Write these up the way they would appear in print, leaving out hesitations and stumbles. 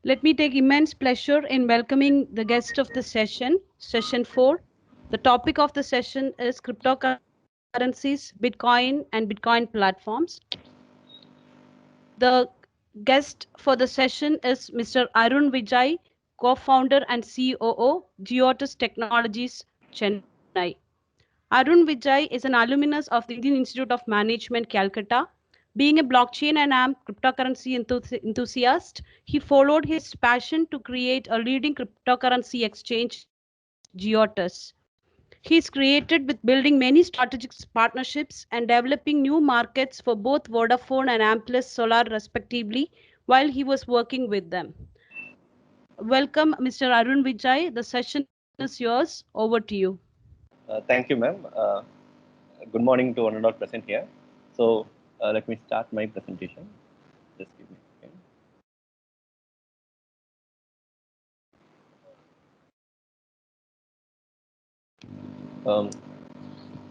Let me take immense pleasure in welcoming the guest of the session, session 4. The topic of the session is cryptocurrencies, Bitcoin, and Bitcoin platforms. The guest for the session is Mr. Arun Vijay, co-founder and COO, Geotus Technologies, Chennai. Arun Vijay is an alumnus of the Indian Institute of Management, Calcutta. Being a blockchain and cryptocurrency enthusiast, he followed his passion to create a leading cryptocurrency exchange, Geotus. He's created with building many strategic partnerships and developing new markets for both Vodafone and Amplus Solar, respectively, while he was working with them. Welcome, Mr. Arun Vijay. The session is yours. Over to you. Thank you, ma'am. Good morning to one and all present here. So, let me start my presentation. Just give me a second. Um,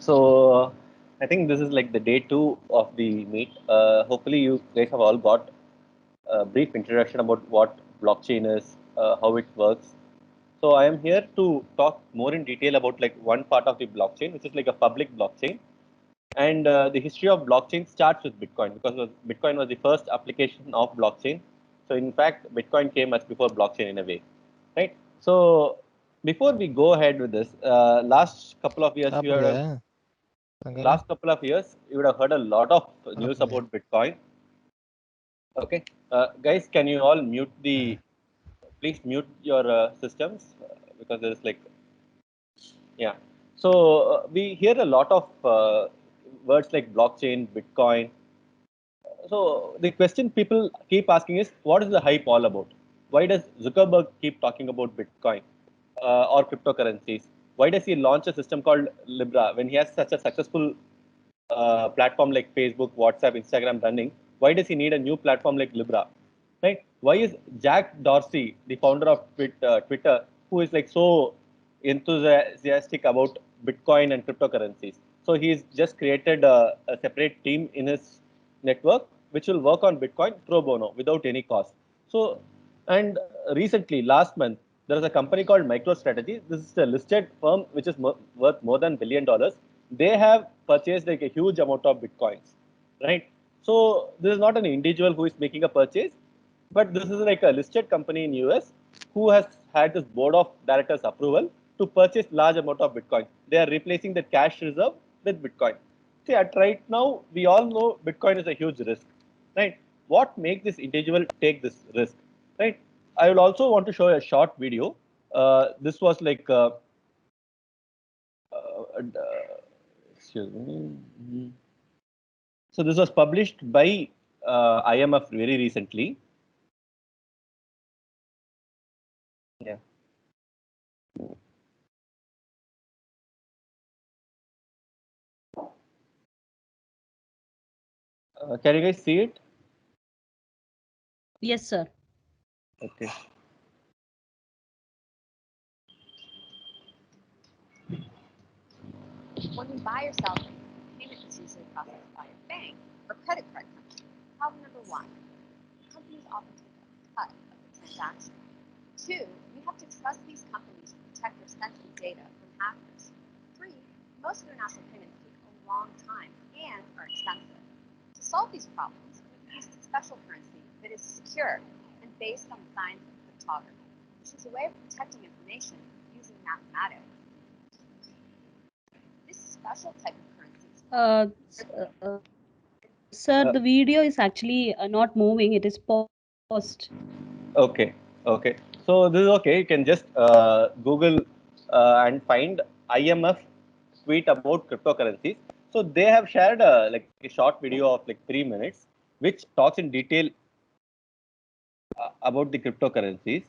so, I think this is like the day 2 of the meet. Hopefully, you guys have all got a brief introduction about what blockchain is, how it works. So, I am here to talk more in detail about like one part of the blockchain, which is like a public blockchain. And the history of blockchain starts with Bitcoin because Bitcoin was the first application of blockchain. So in fact, Bitcoin came as before blockchain in a way, right? So before we go ahead with this, last couple of years you would have heard a lot of news about Bitcoin. Okay, guys, can you all mute the? Please mute your systems because there is like yeah. So we hear a lot of words like blockchain, Bitcoin. So the question people keep asking is, what is the hype all about? Why does Zuckerberg keep talking about Bitcoin or cryptocurrencies? Why does he launch a system called Libra when he has such a successful platform like Facebook, WhatsApp, Instagram running? Why does he need a new platform like Libra? Right? Why is Jack Dorsey, the founder of Twitter, who is like so enthusiastic about Bitcoin and cryptocurrencies? So he's just created a separate team in his network which will work on Bitcoin pro bono without any cost. So, and recently, last month, there is a company called MicroStrategy. This is a listed firm which is worth more than $1 billion. They have purchased like a huge amount of Bitcoins, right? So this is not an individual who is making a purchase, but this is like a listed company in US who has had this board of directors approval to purchase large amount of Bitcoin. They are replacing the cash reserve with Bitcoin. See, at right now, we all know Bitcoin is a huge risk, right? What makes this individual take this risk, right? I will also want to show a short video. This was like, uh, excuse me. So this was published by IMF very recently. Yeah. Can you guys see it? Yes, sir. Okay. When we buy or sell things, payment is usually processed by a bank or credit card company. Problem number one, companies often take a cut of the transaction. Two, we have to trust these companies to protect their sensitive data from hackers. Three, most international payments take a long time and are expensive. To solve these problems, we use a special currency that is secure and based on the science of cryptography, which is a way of protecting information using mathematics. This special type of currency is Sir, the video is actually not moving. It is paused. Okay. Okay. So this is okay. You can just Google and find IMF tweet about cryptocurrencies. So they have shared like a short video of like 3 minutes, which talks in detail about the cryptocurrencies.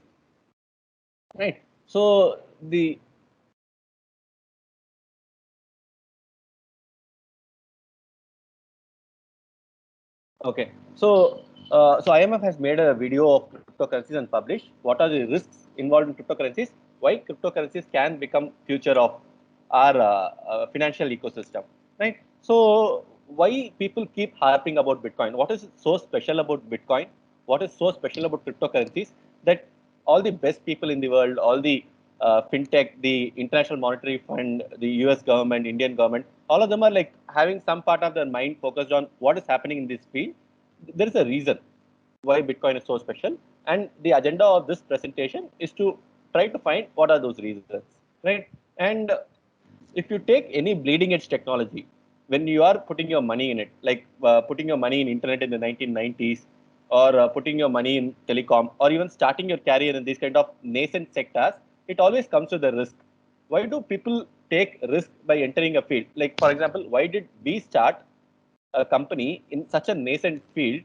Right. So the okay. So IMF has made a video of cryptocurrencies and published what are the risks involved in cryptocurrencies, why cryptocurrencies can become future of our financial ecosystem, right? So why people keep harping about Bitcoin? What is so special about Bitcoin? What is so special about cryptocurrencies? that all the best people in the world, all the fintech, the International Monetary Fund, the US government, Indian government, all of them are like having some part of their mind focused on what is happening in this field. There is a reason why Bitcoin is so special. And the agenda of this presentation is to try to find what are those reasons, right? And if you take any bleeding edge technology, when you are putting your money in it, like putting your money in internet in the 1990s, or putting your money in telecom, or even starting your career in these kind of nascent sectors, it always comes with a risk. Why do people take risk by entering a field? Like, for example, why did we start a company in such a nascent field,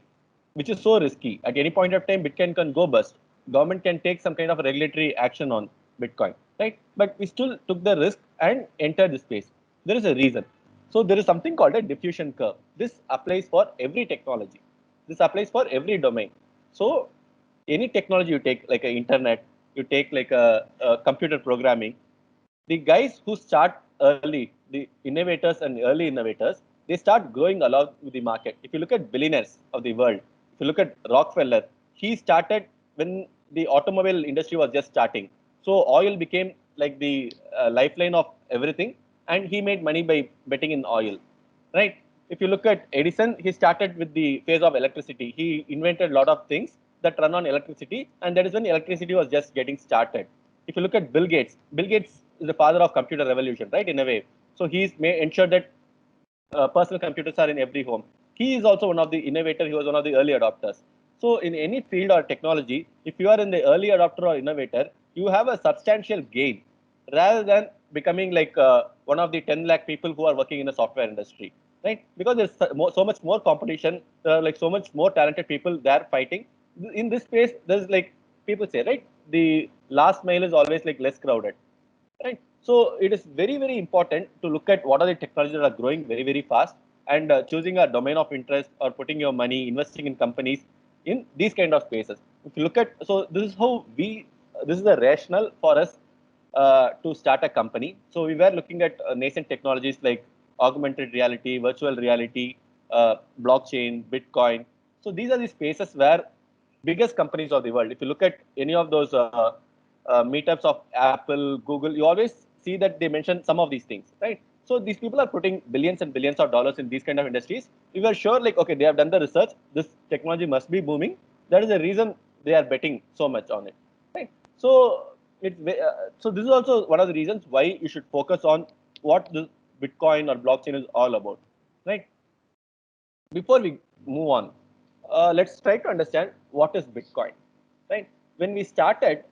which is so risky? At any point of time, Bitcoin can go bust. Government can take some kind of regulatory action on Bitcoin, right? But we still took the risk and entered the space. There is a reason. So there is something called a diffusion curve. This applies for every technology. This applies for every domain. So any technology you take, like a internet, you take like a computer programming, the guys who start early, the innovators and early innovators, they start growing along with the market. If you look at billionaires of the world, if you look at Rockefeller, he started when the automobile industry was just starting. So oil became like the lifeline of everything, and he made money by betting in oil, right? If you look at Edison, he started with the phase of electricity. He invented a lot of things that run on electricity, and that is when electricity was just getting started. If you look at Bill Gates is the father of computer revolution, right? In a way, so he's ensured that personal computers are in every home. He is also one of the innovators. He was one of the early adopters. So in any field or technology, if you are in the early adopter or innovator, you have a substantial gain rather than becoming like one of the 10 lakh people who are working in the software industry, right? Because there's so much more competition. There are like so much more talented people there fighting. In this space, there's like people say, right? The last mile is always like less crowded, right? So it is very, very important to look at what are the technologies that are growing very, very fast, and choosing a domain of interest or putting your money, investing in companies in these kind of spaces. If you look at, so this is how this is the rationale for us to start a company. So we were looking at nascent technologies like augmented reality, virtual reality, blockchain, Bitcoin. So these are the spaces where biggest companies of the world, if you look at any of those meetups of Apple, Google, you always see that they mention some of these things, right? So these people are putting billions and billions of dollars in these kind of industries. We were sure, like, okay, they have done the research. This technology must be booming. That is the reason they are betting so much on it, right? So so this is also one of the reasons why you should focus on what the Bitcoin or blockchain is all about, right? Before we move on, let's try to understand what is Bitcoin, right? When we started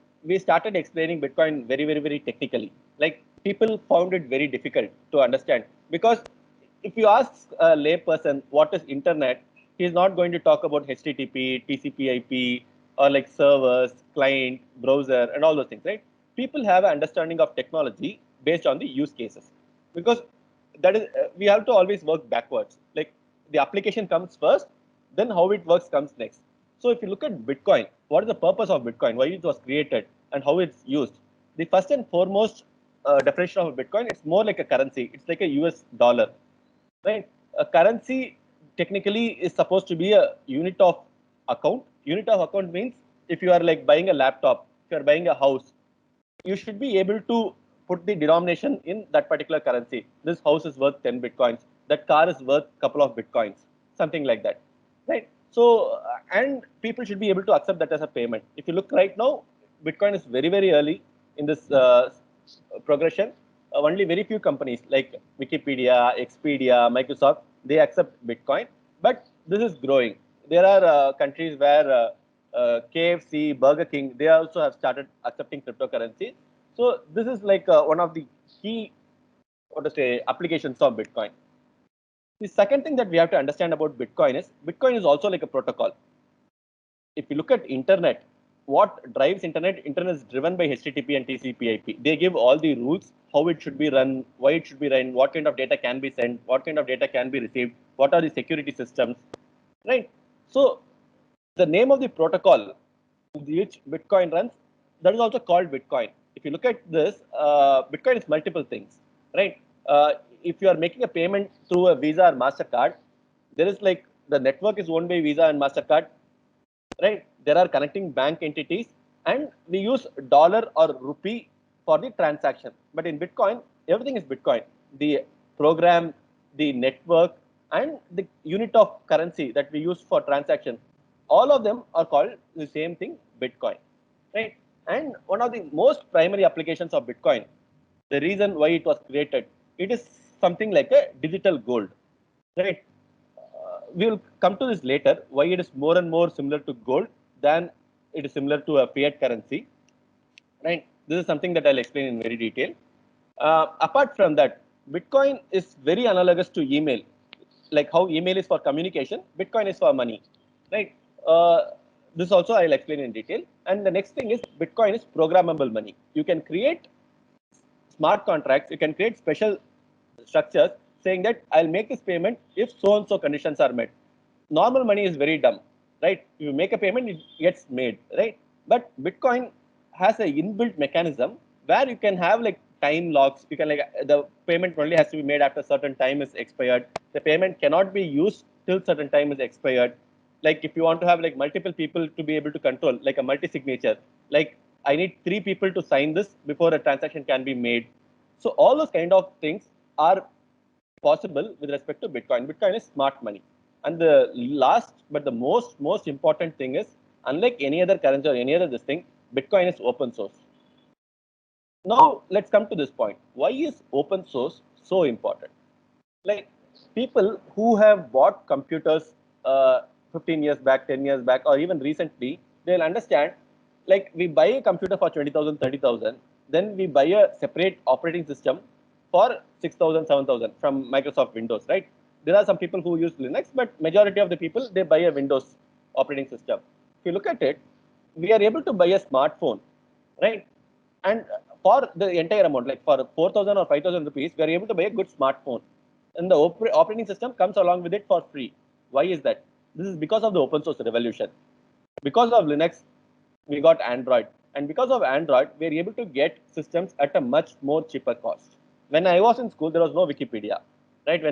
explaining Bitcoin very, very, very technically. Like, people found it very difficult to understand, because if you ask a layperson what is internet, he's not going to talk about HTTP, TCP/IP, or like servers, client, browser, and all those things, right? People have an understanding of technology based on the use cases, because that is we have to always work backwards. Like, the application comes first, then how it works comes next. So if you look at Bitcoin, what is the purpose of Bitcoin, why it was created, and how it's used? The first and foremost definition of Bitcoin, it's more like a currency. It's like a US dollar, right? A currency technically is supposed to be a unit of account. Unit of account means if you are like buying a laptop, if you are buying a house, you should be able to put the denomination in that particular currency. This house is worth 10 bitcoins. That car is worth a couple of bitcoins, something like that, right? So, and people should be able to accept that as a payment. If you look right now, Bitcoin is very, very early in this progression. Only very few companies like Wikipedia, Expedia, Microsoft, they accept Bitcoin, but this is growing. There are countries where KFC, Burger King, they also have started accepting cryptocurrency. So this is like one of the key, what to say, applications of Bitcoin. The second thing that we have to understand about Bitcoin is also like a protocol. If you look at internet, what drives internet? Internet is driven by HTTP and TCP/IP. They give all the rules, how it should be run, why it should be run, what kind of data can be sent, what kind of data can be received, what are the security systems, right? So the name of the protocol which Bitcoin runs, that is also called Bitcoin. If you look at this, Bitcoin is multiple things, right? If you are making a payment through a Visa or MasterCard, there is like, the network is owned by Visa and MasterCard, right? There are connecting bank entities, and we use dollar or rupee for the transaction. But in Bitcoin, everything is Bitcoin. The program, the network, and the unit of currency that we use for transaction, all of them are called the same thing, Bitcoin, right? And one of the most primary applications of Bitcoin, the reason why it was created, it is something like a digital gold, right? We will come to this later, why it is more and more similar to gold than it is similar to a fiat currency, right? This is something that I'll explain in very detail. Apart from that, Bitcoin is very analogous to email. Like how email is for communication, Bitcoin is for money, right? This also I'll explain in detail. And the next thing is Bitcoin is programmable money. You can create smart contracts, you can create special structures saying that I'll make this payment if so and so conditions are met. Normal money is very dumb, right? You make a payment, it gets made, right? But Bitcoin has a inbuilt mechanism where you can have like time locks. You can like the payment only has to be made after certain time is expired. The payment cannot be used till certain time is expired. Like if you want to have like multiple people to be able to control, like a multi-signature, like I need 3 people to sign this before a transaction can be made. So all those kind of things are possible with respect to Bitcoin. Bitcoin is smart money. And the last but the most important thing is, unlike any other currency or any other this thing, Bitcoin is open source. Now let's come to this point. Why is open source so important? Like people who have bought computers 15 years back, 10 years back, or even recently, they'll understand. Like we buy a computer for 20,000, 30,000, then we buy a separate operating system for 6,000, 7,000 from Microsoft Windows, right? There are some people who use Linux, but majority of the people they buy a Windows operating system. If you look at it, we are able to buy a smartphone, right? And for the entire amount, like for 4,000 or 5,000 rupees, we are able to buy a good smartphone. And the operating system comes along with it for free. Why is that? This is because of the open source revolution. Because of Linux, we got Android. And because of Android, we are able to get systems at a much more cheaper cost. When I was in school, there was no Wikipedia, right?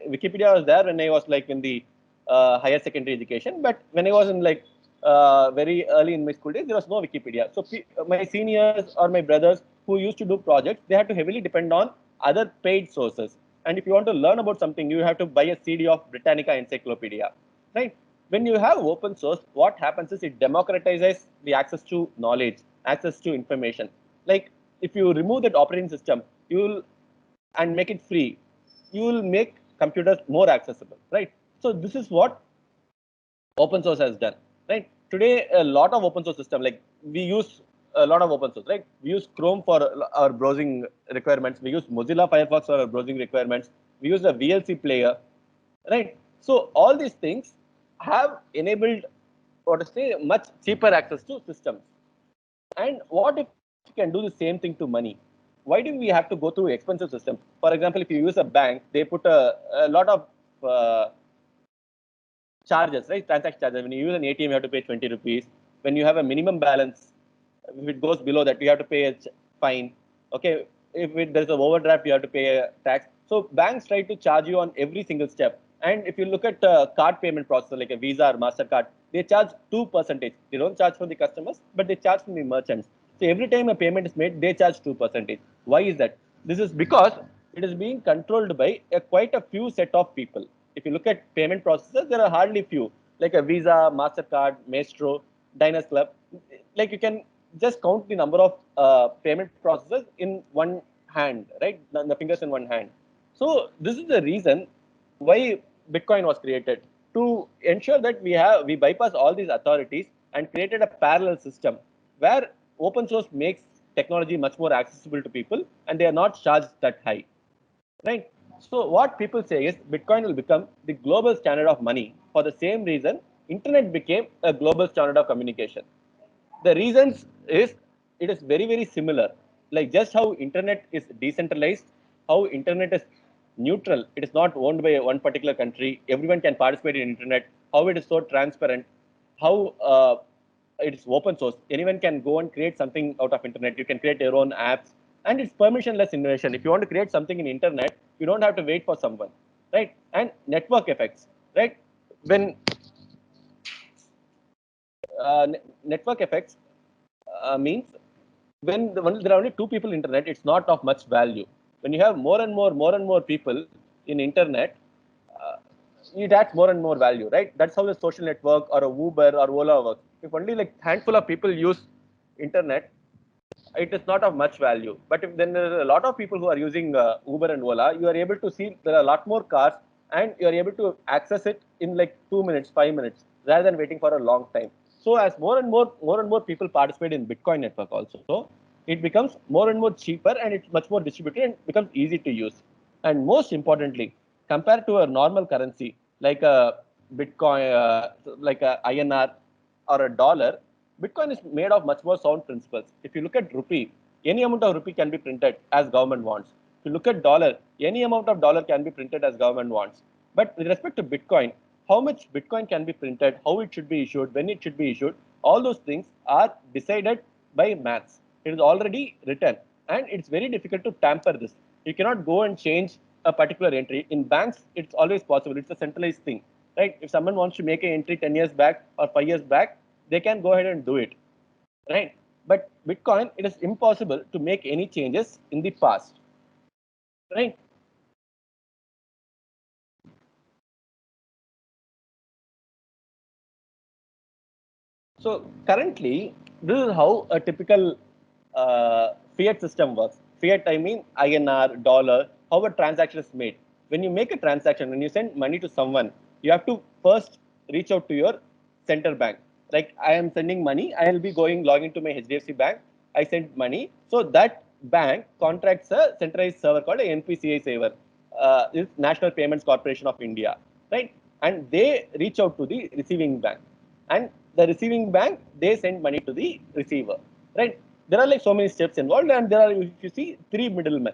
Wikipedia was there when I was like in the higher secondary education. But when I was in like very early in my school days, there was no Wikipedia. So my seniors or my brothers who used to do projects, they had to heavily depend on other paid sources. And if you want to learn about something, you have to buy a CD of Britannica Encyclopedia, right? When you have open source, what happens is it democratizes the access to knowledge, access to information. Like if you remove that operating system, you will and make it free, you will make computers more accessible, right? So this is what open source has done, right? Today, a lot of open source system, like we use a lot of open source, right? We use Chrome for our browsing requirements. We use Mozilla Firefox for our browsing requirements. We use a VLC player, right? So all these things have enabled, what to say, much cheaper access to systems. And what if you can do the same thing to money? Why do we have to go through expensive systems? For example, if you use a bank, they put a lot of charges, right? Transaction charges. When you use an ATM, you have to pay 20 rupees. When you have a minimum balance, if it goes below that, you have to pay a fine. Okay. If there's an overdraft, you have to pay a tax. So banks try to charge you on every single step. And if you look at card payment processor like a Visa or MasterCard, they charge 2%. They don't charge from the customers, but they charge from the merchants. So every time a payment is made, they charge 2%. Why is that? This is because it is being controlled by quite a few set of people. If you look at payment processors, there are hardly few, like a Visa, MasterCard, Maestro, Diners Club. Like you can just count the number of payment processors in one hand, right? The fingers in one hand. So this is the reason why Bitcoin was created, to ensure that we bypass all these authorities and created a parallel system where open source makes technology much more accessible to people and they are not charged that high, right? So what people say is Bitcoin will become the global standard of money. For the same reason, internet became a global standard of communication. The reasons is it is very similar. Like just how internet is decentralized, how internet is neutral, it is not owned by one particular country. Everyone can participate in internet. How it is so transparent, how it is open source. Anyone can go and create something out of internet. You can create your own apps, and it's permissionless innovation. If you want to create something in internet, you don't have to wait for someone, right? And network effects, right? When network effects, means when there are only two people in internet, it's not of much value. When you have more and more people in internet, uh, it adds more and more value, right? That's how the social network or a Uber or Ola works. If only like handful of people use internet, it is not of much value. But if then there are a lot of people who are using Uber and Ola, you are able to see there are a lot more cars, and you are able to access it in like 2 minutes, 5 minutes, rather than waiting for a long time. So as more and more people participate in Bitcoin network also, it becomes more and more cheaper, and it's much more distributed and becomes easy to use. And most importantly, compared to a normal currency like a Bitcoin, like a INR or a dollar, Bitcoin is made of much more sound principles. If you look at rupee, any amount of rupee can be printed as government wants. If you look at dollar, any amount of dollar can be printed as government wants. But with respect to Bitcoin, how much Bitcoin can be printed, how it should be issued, when it should be issued, all those things are decided by maths. It is already written, and it's very difficult to tamper this. You cannot go and change a particular entry. In banks, it's always possible. It's a centralized thing, right? If someone wants to make an entry 10 years back or 5 years back, they can go ahead and do it, right? But Bitcoin, it is impossible to make any changes in the past, right? So currently, this is how a typical fiat system works. Fiat, I mean INR, dollar, how a transaction is made. When you make a transaction, when you send money to someone, you have to first reach out to your center bank. Like I am sending money, I will be logging to my HDFC bank. I send money. So that bank contracts a centralized server called a NPCI server. This National Payments Corporation of India, right? And they reach out to the receiving bank, and the receiving bank, they send money to the receiver, right? There are like so many steps involved, and there are, if you see, three middlemen,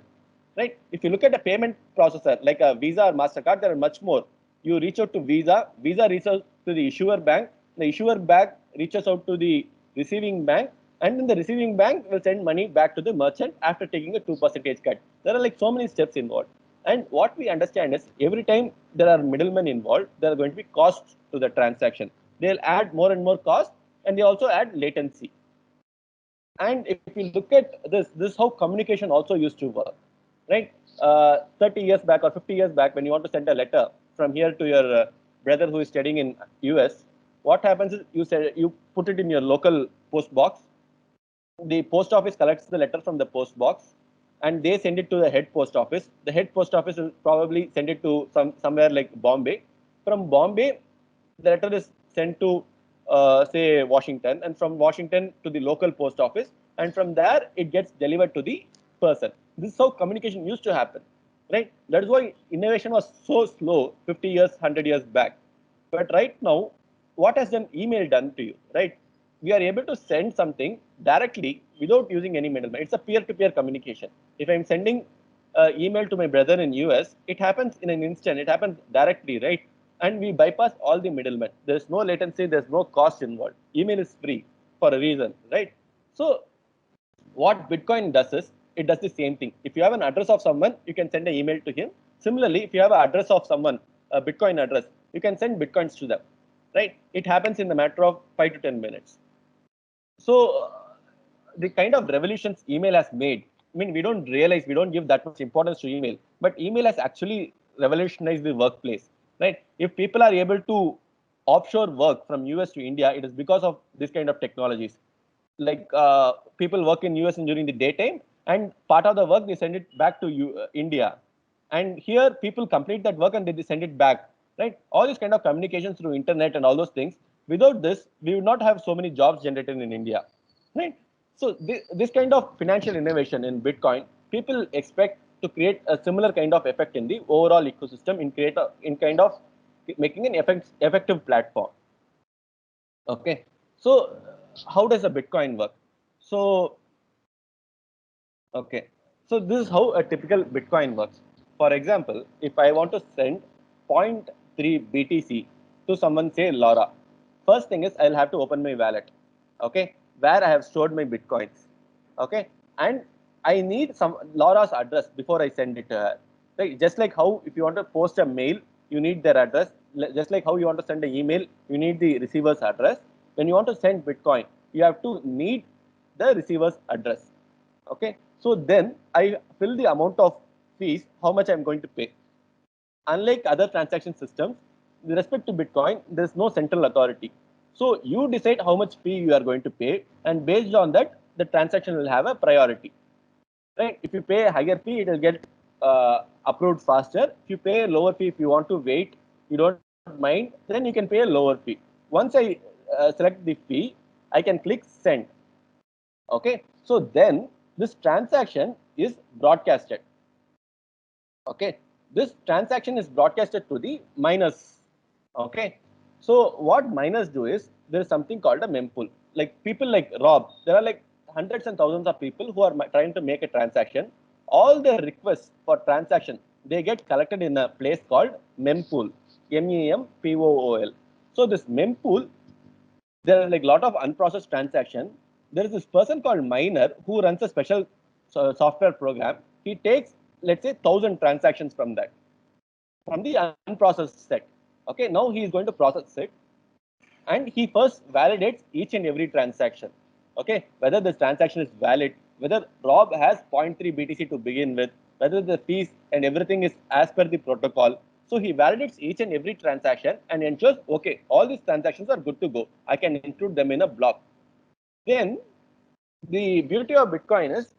right? If you look at a payment processor like a Visa or Mastercard, there are much more. You reach out to Visa, Visa reaches out to the issuer bank, the issuer bank reaches out to the receiving bank, and then the receiving bank will send money back to the merchant after taking a 2% cut. There are like so many steps involved. And what we understand is every time there are middlemen involved, there are going to be costs to the transaction. They'll add more and more cost, and they also add latency. And if you look at this is how communication also used to work, right? 30 years back or 50 years back, when you want to send a letter from here to your brother who is studying in US, what happens is you put it in your local post box. The post office collects the letter from the post box, and they send it to the head post office. The head post office will probably send it to somewhere like Bombay. From Bombay, the letter is sent to say Washington, and from Washington to the local post office, and from there it gets delivered to the person. This is how communication used to happen, right? That is why innovation was so slow 50 years, 100 years back. But right now, what has an email done to you, right? We are able to send something directly without using any middleman. It's a peer-to-peer communication. If I'm sending email to my brother in US, it happens in an instant. It happens directly, right? And we bypass all the middlemen. There's no latency. There's no cost involved. Email is free for a reason, right? So what Bitcoin does is it does the same thing. If you have an address of someone, you can send an email to him. Similarly, if you have an address of someone, a Bitcoin address, you can send Bitcoins to them, right? It happens in the matter of 5 to 10 minutes. So the kind of revolutions email has made, I mean, we don't realize, we don't give that much importance to email, but email has actually revolutionized the workplace, right? If people are able to offshore work from US to India, it is because of this kind of technologies. Like people work in US during the daytime, and part of the work they send it back to India, and here people complete that work and they send it back, right? All these kind of communications through internet and all those things. Without this, we would not have so many jobs generated in India, right? So this kind of financial innovation in Bitcoin, people expect to create a similar kind of effect in the overall ecosystem in kind of making an effective platform. Okay, so how does a Bitcoin work? So, okay, so this is how a typical Bitcoin works. For example, if I want to send zero point 0.3 BTC to someone, say Laura, first thing is I'll have to open my wallet, okay, where I have stored my Bitcoins, okay, and I need some Laura's address before I send it to her. Right? Just like how if you want to post a mail, you need their address. Just like how you want to send an email, you need the receiver's address. When you want to send Bitcoin, you have to need the receiver's address. Okay, so then I fill the amount of fees, how much I'm going to pay. Unlike other transaction systems, with respect to Bitcoin, there's no central authority. So you decide how much fee you are going to pay, and based on that, the transaction will have a priority. Right? If you pay a higher fee, it will get approved faster. If you pay a lower fee, if you want to wait, you don't mind, then you can pay a lower fee. Once I select the fee, I can click send. Okay, so then this transaction is broadcasted. Okay, this transaction is broadcasted to the miners. Okay, so what miners do is there is something called a mempool. Like people like Rob, there are like hundreds and thousands of people who are trying to make a transaction. All their requests for transaction, they get collected in a place called mempool, mempool. So this mempool, there are like a lot of unprocessed transaction. There is this person called miner who runs a special software program. He takes, let's say, 1,000 transactions from that, from the unprocessed set. Okay, now he is going to process it, and he first validates each and every transaction. Okay, whether this transaction is valid, whether Rob has 0.3 BTC to begin with, whether the fees and everything is as per the protocol. So he validates each and every transaction and ensures, okay, all these transactions are good to go. I can include them in a block. Then the beauty of Bitcoin is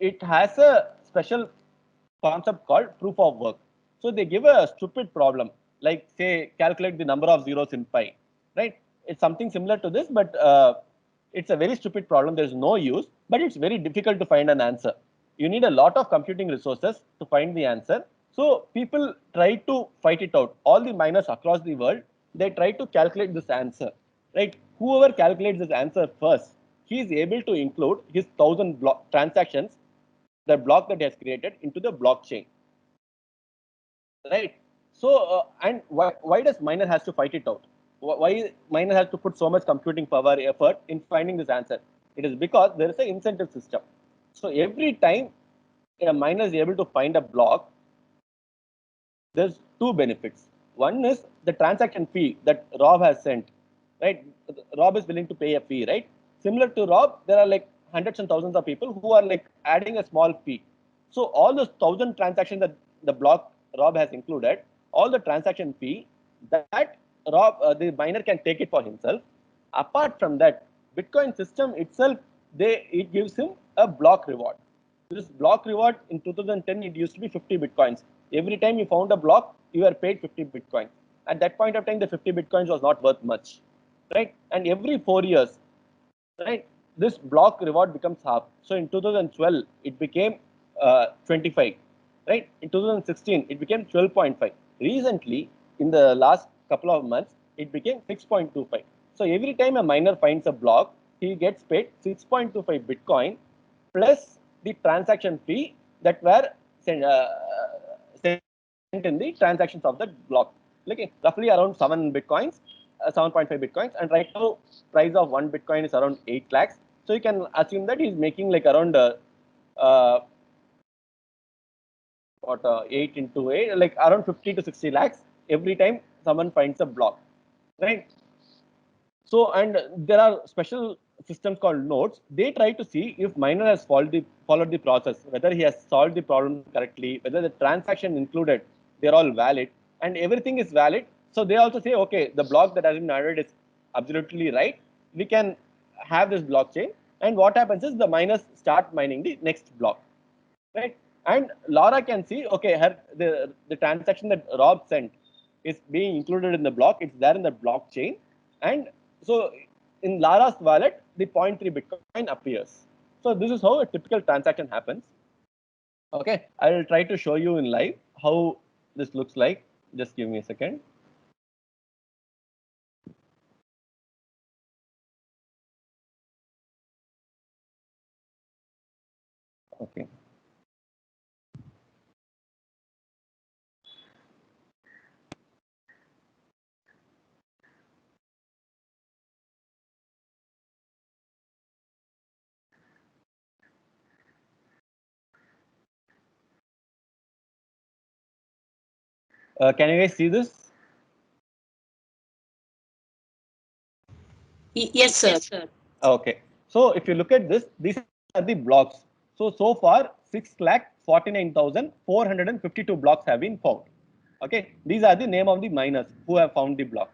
it has a special concept called proof of work. So they give a stupid problem, like say calculate the number of zeros in pi, right? It's something similar to this, but it's a very stupid problem. There's no use, but it's very difficult to find an answer. You need a lot of computing resources to find the answer. So people try to fight it out. All the miners across the world, they try to calculate this answer, right? Whoever calculates this answer first, he is able to include his 1,000 block transactions, the block that he has created, into the blockchain, right? So and why does miner has to fight it out? Why miner has to put so much computing power effort in finding this answer? It is because there is an incentive system. So every time a miner is able to find a block, there's two benefits. One is the transaction fee that Rob has sent, right? Rob is willing to pay a fee, right? Similar to Rob, there are like hundreds and thousands of people who are like adding a small fee. So all those 1,000 transactions that the block Rob has included, all the transaction fee, that Rob, the miner can take it for himself. Apart from that, Bitcoin system itself, it gives him a block reward. This block reward in 2010, it used to be 50 Bitcoins. Every time you found a block, you were paid 50 Bitcoin. At that point of time, the 50 Bitcoins was not worth much, right? And every 4 years, right, this block reward becomes half. So in 2012, it became 25, right? In 2016, it became 12.5. Recently, in the last couple of months, it became 6.25. So every time a miner finds a block, he gets paid 6.25 Bitcoin plus the transaction fee that were sent in the transactions of that block. Okay, roughly around 7 Bitcoins, 7.5 Bitcoins, and right now price of 1 Bitcoin is around 8 lakhs. So you can assume that he's making like around uh, 8 into 8, like around 50 to 60 lakhs every time someone finds a block, right? So, and there are special systems called nodes. They try to see if miner has followed the process, whether he has solved the problem correctly, whether the transaction included, they're all valid, and everything is valid. So they also say, okay, the block that has been added is absolutely right. We can have this blockchain. And what happens is the miners start mining the next block, right? And Laura can see, okay, the transaction that Rob sent is being included in the block. It's there in the blockchain, and so in Lara's wallet, the 0.3 Bitcoin appears. So this is how a typical transaction happens. Okay, I will try to show you in live how this looks like. Just give me a second. Okay. Can you guys see this? Yes, sir. Okay. So if you look at this, these are the blocks. So far 6,49,452 blocks have been found. Okay, these are the name of the miners who have found the block.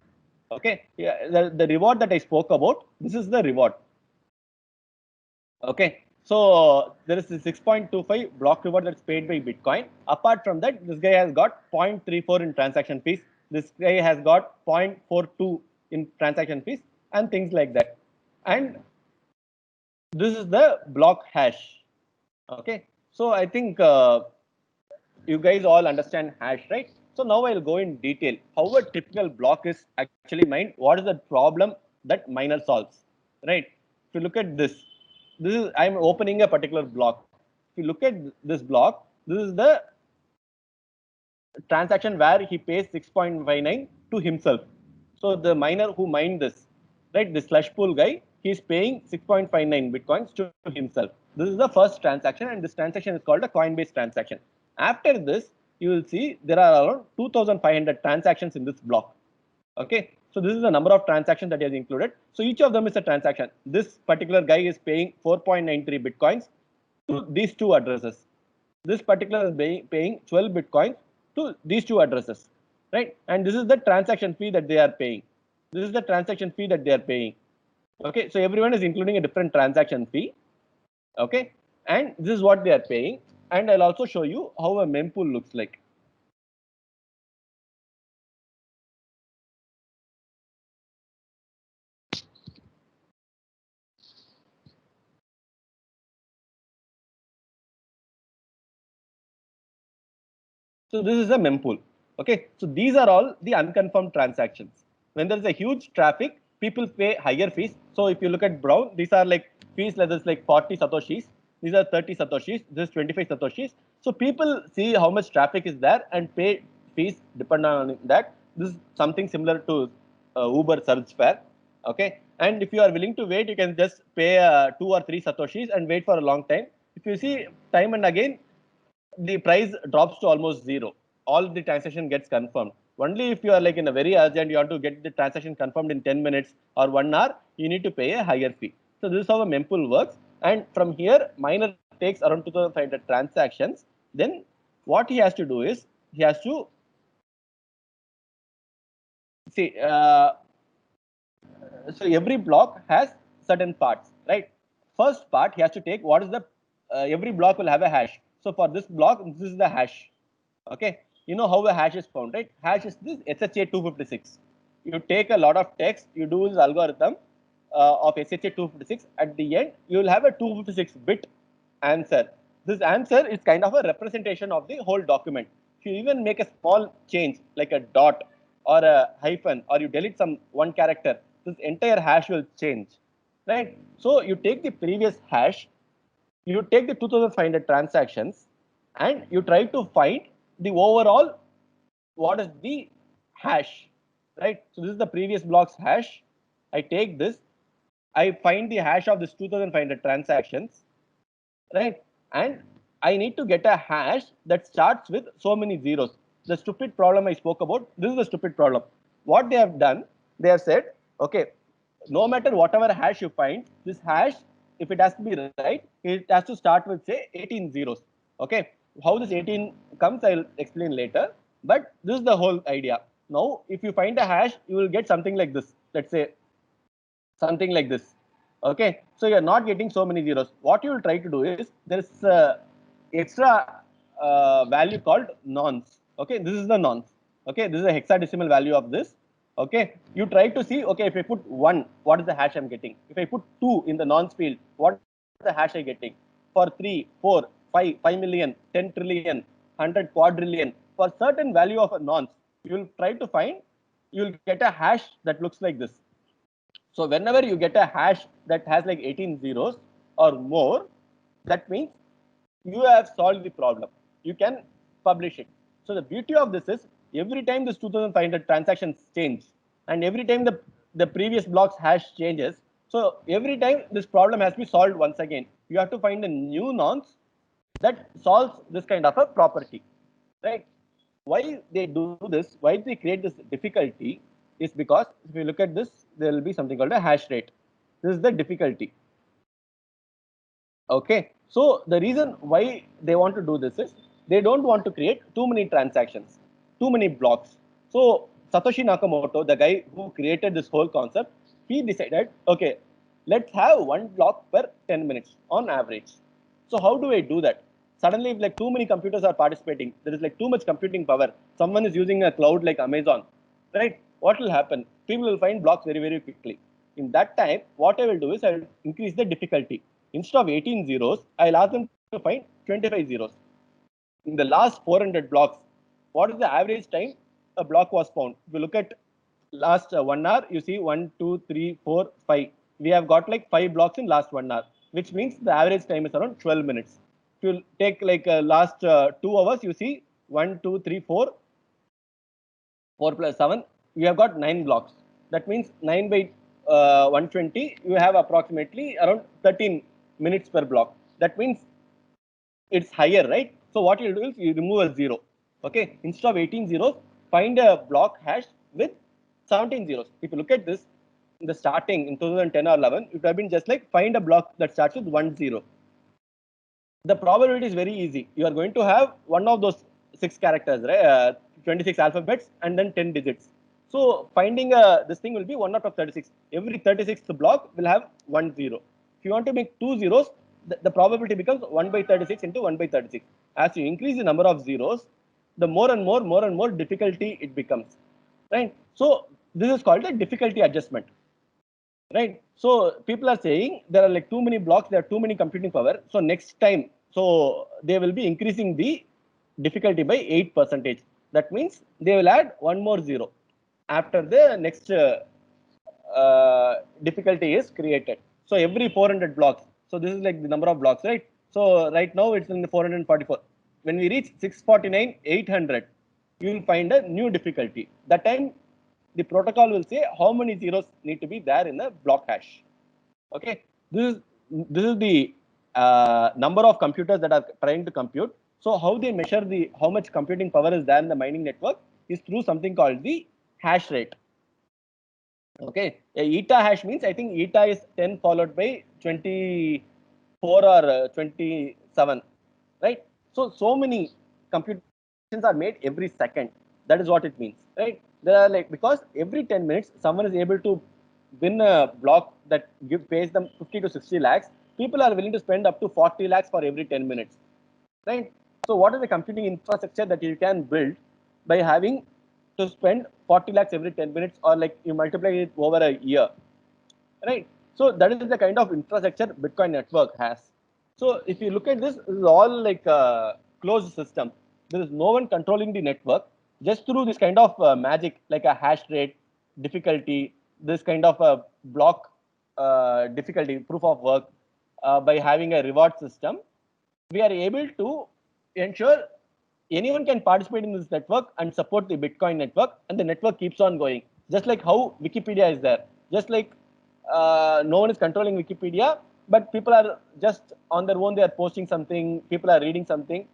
Okay, yeah, the reward that I spoke about, this is the reward. Okay, so there is a 6.25 block reward that's paid by Bitcoin. Apart from that, this guy has got 0.34 in transaction fees. This guy has got 0.42 in transaction fees and things like that. And this is the block hash. Okay, so I think you guys all understand hash, right? So now I'll go in detail how a typical block is actually mined. What is the problem that miner solves, right? If you look at this, this is I'm opening a particular block. If you look at this block, this is the transaction where he pays 6.59 to himself. So the miner who mined this, right, this slush pool guy, he's paying 6.59 bitcoins to himself. This is the first transaction, and this transaction is called a Coinbase transaction. After this, you will see there are around 2,500 transactions in this block. Okay, so this is the number of transactions that is included. So each of them is a transaction. This particular guy is paying 4.93 bitcoins to these two addresses. This particular is paying 12 bitcoins to these two addresses, right? And this is the transaction fee that they are paying. This is the transaction fee that they are paying. Okay, so everyone is including a different transaction fee. Okay, and this is what they are paying. And I'll also show you how a mempool looks like. So this is a mempool. Okay, so these are all the unconfirmed transactions. When there is a huge traffic, people pay higher fees. So if you look at Brown, these are like fees levels like 40 satoshis. These are 30 satoshis. This is 25 satoshis. So people see how much traffic is there and pay fees depending on that. This is something similar to Uber surge fare. Okay, and if you are willing to wait, you can just pay 2 or 3 satoshis and wait for a long time. If you see time and again, the price drops to almost zero. All the transaction gets confirmed. Only if you are like in a very urgent, you want to get the transaction confirmed in 10 minutes or 1 hour, you need to pay a higher fee. So this is how a mempool works. And from here, miner takes around 2,500 transactions. Then what he has to do is he has to see. So every block has certain parts, right? First part he has to take what is the every block will have a hash. So for this block, this is the hash. Okay, you know how a hash is found, right? Hash is this SHA 256. You take a lot of text, you do this algorithm of SHA 256. At the end, you will have a 256-bit answer. This answer is kind of a representation of the whole document. If you even make a small change like a dot or a hyphen, or you delete some one character, this entire hash will change, right? So you take the previous hash, you take the 2,500 transactions, and you try to find the overall what is the hash, right? So this is the previous block's hash. I take this, I find the hash of this 2,500 transactions, right? And I need to get a hash that starts with so many zeros. The stupid problem I spoke about, this is the stupid problem. What they have done, they have said, okay, no matter whatever hash you find, this hash, if it has to be right, it has to start with say 18 zeros. Okay, how this 18 comes, I'll explain later. But this is the whole idea. Now, if you find a hash, you will get something like this. Let's say something like this. Okay, so you're not getting so many zeros. What you will try to do is there's extra value called nonce. Okay, this is the nonce. Okay, this is a hexadecimal value of this. Okay, you try to see, okay, if I put 1, what is the hash I'm getting? If I put 2 in the nonce field, what is the hash I getting? For 3, 4, 5, 5 million, 10 trillion, 100 quadrillion, for certain value of a nonce, you will try to find, you will get a hash that looks like this. So whenever you get a hash that has like 18 zeros or more, that means you have solved the problem. You can publish it. So the beauty of this is every time this 2,500 transactions change, and every time the previous block's hash changes, so every time this problem has to be solved once again. You have to find a new nonce that solves this kind of a property, right? Why they do this, why they create this difficulty is because if you look at this, there will be something called a hash rate. This is the difficulty. Okay, so the reason why they want to do this is they don't want to create too many transactions, too many blocks. So Satoshi Nakamoto, the guy who created this whole concept, he decided, okay, let's have one block per 10 minutes on average. So how do I do that? Suddenly, if like too many computers are participating, there is like too much computing power. Someone is using a cloud like Amazon, right? What will happen? People will find blocks very, very quickly. In that time, what I will do is I will increase the difficulty. Instead of 18 zeros, I'll ask them to find 25 zeros. In the last 400 blocks, what is the average time a block was found? If you look at last 1 hour, you see 1, 2, 3, 4, 5. We have got like 5 blocks in last 1 hour, which means the average time is around 12 minutes. If you take like last 2 hours, you see 1, 2, 3, 4, 4 plus 7, you have got 9 blocks. That means 9 by 120, you have approximately around 13 minutes per block. That means it's higher, right? So what you do is you remove a zero. Okay, instead of 18 zeros, find a block hash with 17 zeros. If you look at this in the starting in 2010 or 11, it would have been just like find a block that starts with 1 0. The probability is very easy. You are going to have one of those 6 characters, right? 26 alphabets and then 10 digits. So finding this thing will be 1 out of 36. Every 36th block will have 1 0. If you want to make 2 zeros, the probability becomes 1 by 36 into 1 by 36. As you increase the number of zeros, the more and more difficulty it becomes, right? So this is called a difficulty adjustment, right? So people are saying there are like too many blocks, there are too many computing power. So next time, so they will be increasing the difficulty by 8%. That means they will add one more zero after the next difficulty is created. So every 400 blocks. So this is like the number of blocks, right? So right now it's in the 444. When we reach 649, 800, you will find a new difficulty. That time the protocol will say how many zeros need to be there in the block hash. Okay, this is the number of computers that are trying to compute. So how they measure the how much computing power is there in the mining network is through something called the hash rate. Okay, eta hash means I think eta is 10 followed by 24 or 27, right? So many computations are made every second. That is what it means, right? There are like because every 10 minutes someone is able to win a block that pays them 50 to 60 lakhs. People are willing to spend up to 40 lakhs for every 10 minutes, right? So what is the computing infrastructure that you can build by having to spend 40 lakhs every 10 minutes, or like you multiply it over a year, right? So that is the kind of infrastructure Bitcoin network has. So if you look at this, this is all like a closed system. There is no one controlling the network just through this kind of magic, like a hash rate, difficulty, this kind of a block difficulty, proof of work, by having a reward system. We are able to ensure anyone can participate in this network and support the Bitcoin network, and the network keeps on going. Just like how Wikipedia is there, just like no one is controlling Wikipedia, but people are just on their own. They are posting something, people are reading something,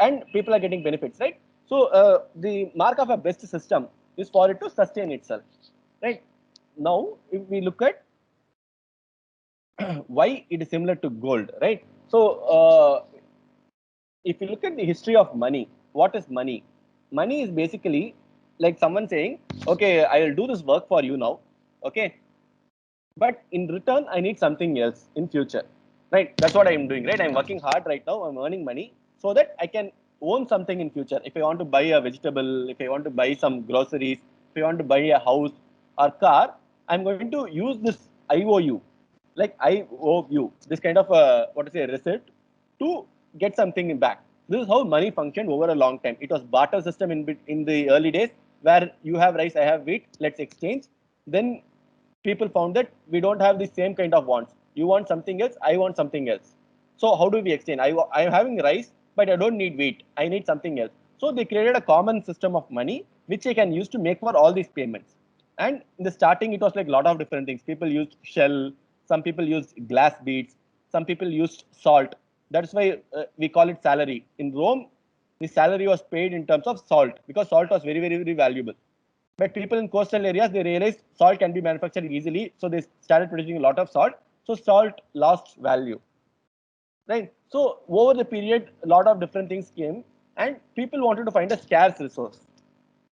and people are getting benefits, right? So the mark of a best system is for it to sustain itself, right? Now, if we look at why it is similar to gold, right? So if you look at the history of money, what is money? Money is basically like someone saying, okay, I will do this work for you now, okay, but in return, I need something else in future, right? That's what I'm doing, right? I'm working hard right now. I'm earning money so that I can own something in future. If I want to buy a vegetable, if I want to buy some groceries, if I want to buy a house or car, I'm going to use this IOU, like I owe you, this kind of what to say receipt to get something back. This is how money functioned over a long time. It was barter system in the early days, where you have rice, I have wheat, let's exchange. Then people found that we don't have the same kind of wants. You want something else, I want something else. So how do we exchange? I am having rice, but I don't need wheat. I need something else. So they created a common system of money, which I can use to make for all these payments. And in the starting, it was like a lot of different things. People used shell, some people used glass beads, some people used salt. That's why we call it salary. In Rome, the salary was paid in terms of salt, because salt was very, very, very valuable. But people in coastal areas, they realized salt can be manufactured easily. So they started producing a lot of salt. So salt lost value. right? So over the period, a lot of different things came, and people wanted to find a scarce resource,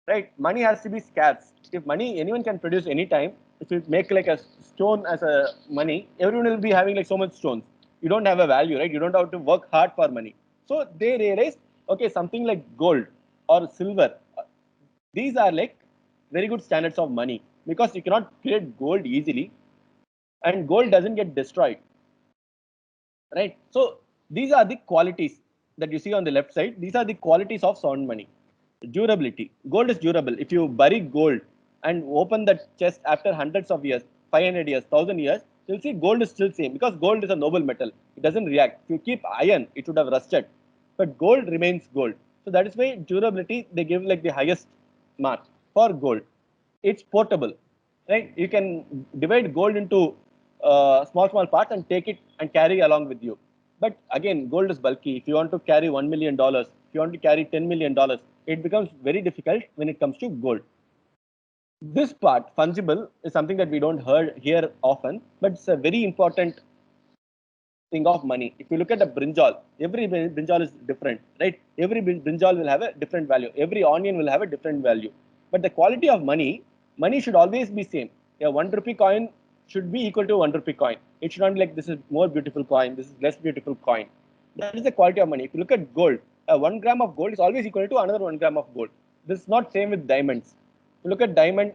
right? Money has to be scarce. If money anyone can produce anytime, if you make like a stone as a money, everyone will be having like so much stones. You don't have a value, right? You don't have to work hard for money. So they realized, okay, something like gold or silver, these are like very good standards of money because you cannot create gold easily, and gold doesn't get destroyed, right? So these are the qualities that you see on the left side. These are the qualities of sound money. Durability. Gold is durable. If you bury gold and open the chest after hundreds of years, 500 years, 1000 years, you'll see gold is still same because gold is a noble metal. It doesn't react. If you keep iron, it would have rusted, but gold remains gold. So that is why durability they give like the highest mark for gold. It's portable, right? You can divide gold into small parts and take it and carry along with you. But again, gold is bulky. If you want to carry $1 million, if you want to carry $10 million, it becomes very difficult when it comes to gold. This part, fungible, is something that we don't hear often, but it's a very important thing of money. If you look at the brinjal, every brinjal is different, right? Every brinjal will have a different value. Every onion will have a different value. But the quality of money should always be same. A 1 rupee coin should be equal to a 1 rupee coin. It should not be like this is more beautiful coin, this is less beautiful coin. That is the quality of money. If you look at gold, a 1 gram of gold is always equal to another 1 gram of gold. This is not same with diamonds. If you look at diamond,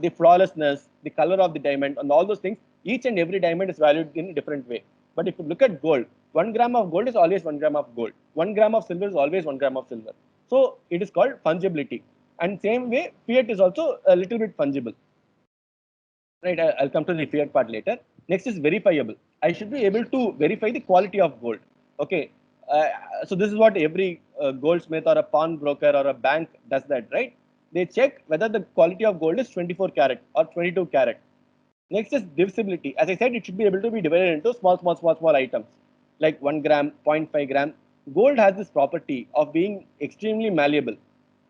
the flawlessness, the color of the diamond, and all those things, each and every diamond is valued in a different way. But if you look at gold, 1 gram of gold is always 1 gram of gold. 1 gram of silver is always 1 gram of silver. So it is called fungibility. And same way, fiat is also a little bit fungible. Right, I'll come to the fiat part later. Next is verifiable. I should be able to verify the quality of gold. Okay, so this is what every goldsmith or a pawnbroker or a bank does that, right? They check whether the quality of gold is 24 karat or 22 karat. Next is divisibility. As I said, it should be able to be divided into small items like 1 gram, 0.5 gram. Gold has this property of being extremely malleable,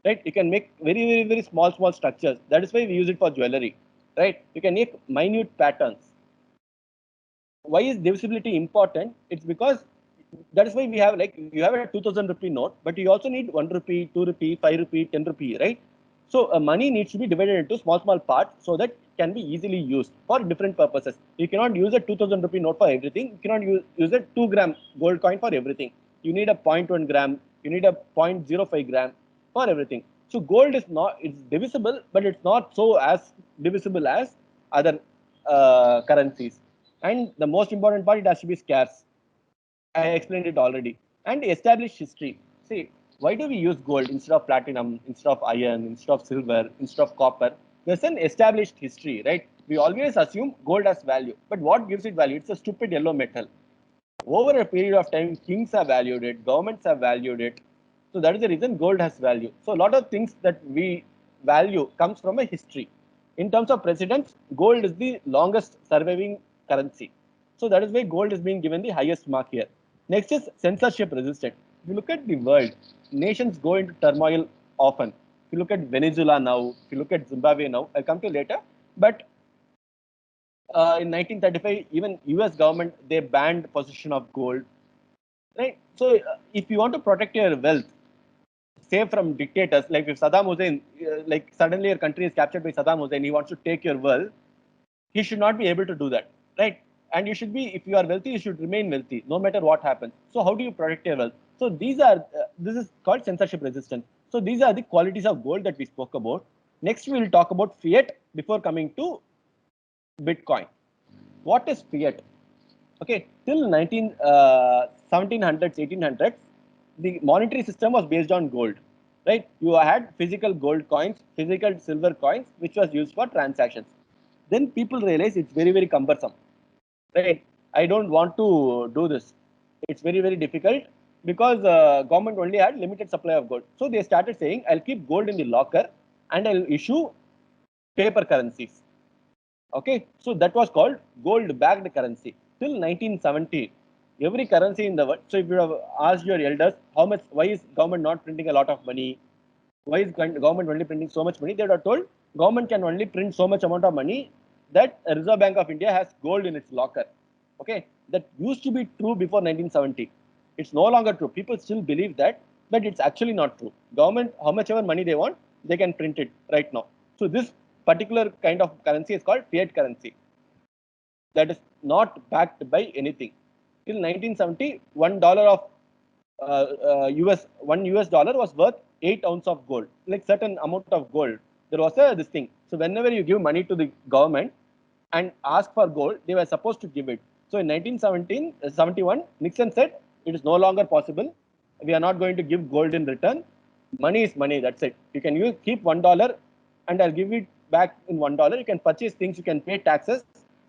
right? You can make very small structures. That is why we use it for jewelry, right? You can make minute patterns. Why is divisibility important? It's because that is why we have like you have a 2000 rupee note, but you also need 1 rupee, 2 rupee, 5 rupee, 10 rupee, right? So money needs to be divided into small parts so that it can be easily used for different purposes. You cannot use a 2000 rupee note for everything. You cannot use a 2 gram gold coin for everything. You need a 0.1 gram. You need a 0.05 gram for everything. So gold is not, it's divisible, but it's not so as divisible as other currencies. And the most important part, it has to be scarce. I explained it already. And established history. See, why do we use gold instead of platinum, instead of iron, instead of silver, instead of copper? There's an established history, right? We always assume gold has value. But what gives it value? It's a stupid yellow metal. Over a period of time, kings have valued it, governments have valued it. So that is the reason gold has value. So a lot of things that we value comes from a history. In terms of precedence, gold is the longest surviving currency. So that is why gold is being given the highest mark here. Next is censorship resistant. If you look at the world, nations go into turmoil often. If you look at Venezuela now, if you look at Zimbabwe now, I'll come to later. But in 1935, even U.S. government they banned possession of gold, right? So if you want to protect your wealth, say from dictators, like if Saddam Hussein, like suddenly your country is captured by Saddam Hussein, he wants to take your wealth, he should not be able to do that, right? And you should be, if you are wealthy, you should remain wealthy, no matter what happens. So how do you protect your wealth? So these are, this is called censorship resistance. So these are the qualities of gold that we spoke about. Next, we will talk about fiat before coming to Bitcoin. What is fiat? Okay, till 1700s, 1800s, the monetary system was based on gold, right? You had physical gold coins, physical silver coins, which was used for transactions. Then people realized it's very cumbersome, right? I don't want to do this. It's very difficult because government only had limited supply of gold. So they started saying, I'll keep gold in the locker and I'll issue paper currencies. Okay, so that was called gold-backed currency till 1970. Every currency in the world. So if you have asked your elders how much, why is government not printing a lot of money? Why is government only printing so much money? They are told government can only print so much amount of money that Reserve Bank of India has gold in its locker. Okay, that used to be true before 1970. It's no longer true. People still believe that, but it's actually not true. Government, how much ever money they want, they can print it right now. So this particular kind of currency is called fiat currency. That is not backed by anything. Till 1970, $1 of US dollar was worth 8 ounces of gold, like certain amount of gold. There was this thing. So whenever you give money to the government and ask for gold, they were supposed to give it. So in 1971, Nixon said it is no longer possible. We are not going to give gold in return. Money is money. That's it. You can keep $1 and I'll give it back in $1. You can purchase things, you can pay taxes,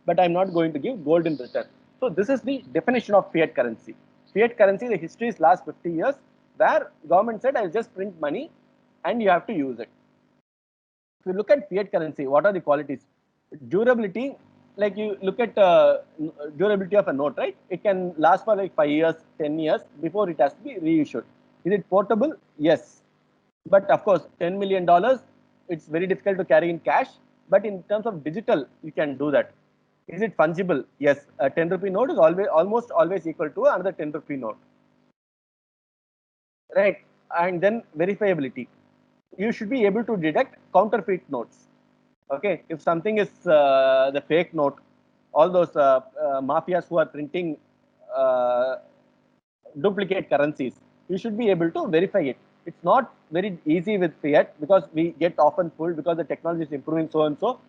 but I'm not going to give gold in return. So this is the definition of fiat currency. Fiat currency, the history is last 50 years, where government said, I'll just print money and you have to use it. If you look at fiat currency, what are the qualities? Durability, like you look at durability of a note, right? It can last for like 5 years, 10 years before it has to be reissued. Is it portable? Yes. But of course, $10 million, it's very difficult to carry in cash. But in terms of digital, you can do that. Is it fungible? Yes. A 10 rupee note is almost always equal to another 10 rupee note. Right. And then verifiability. You should be able to detect counterfeit notes. Okay. If something is the fake note, all those mafias who are printing duplicate currencies, you should be able to verify it. It's not very easy with fiat because we get often fooled because the technology is improving so and so.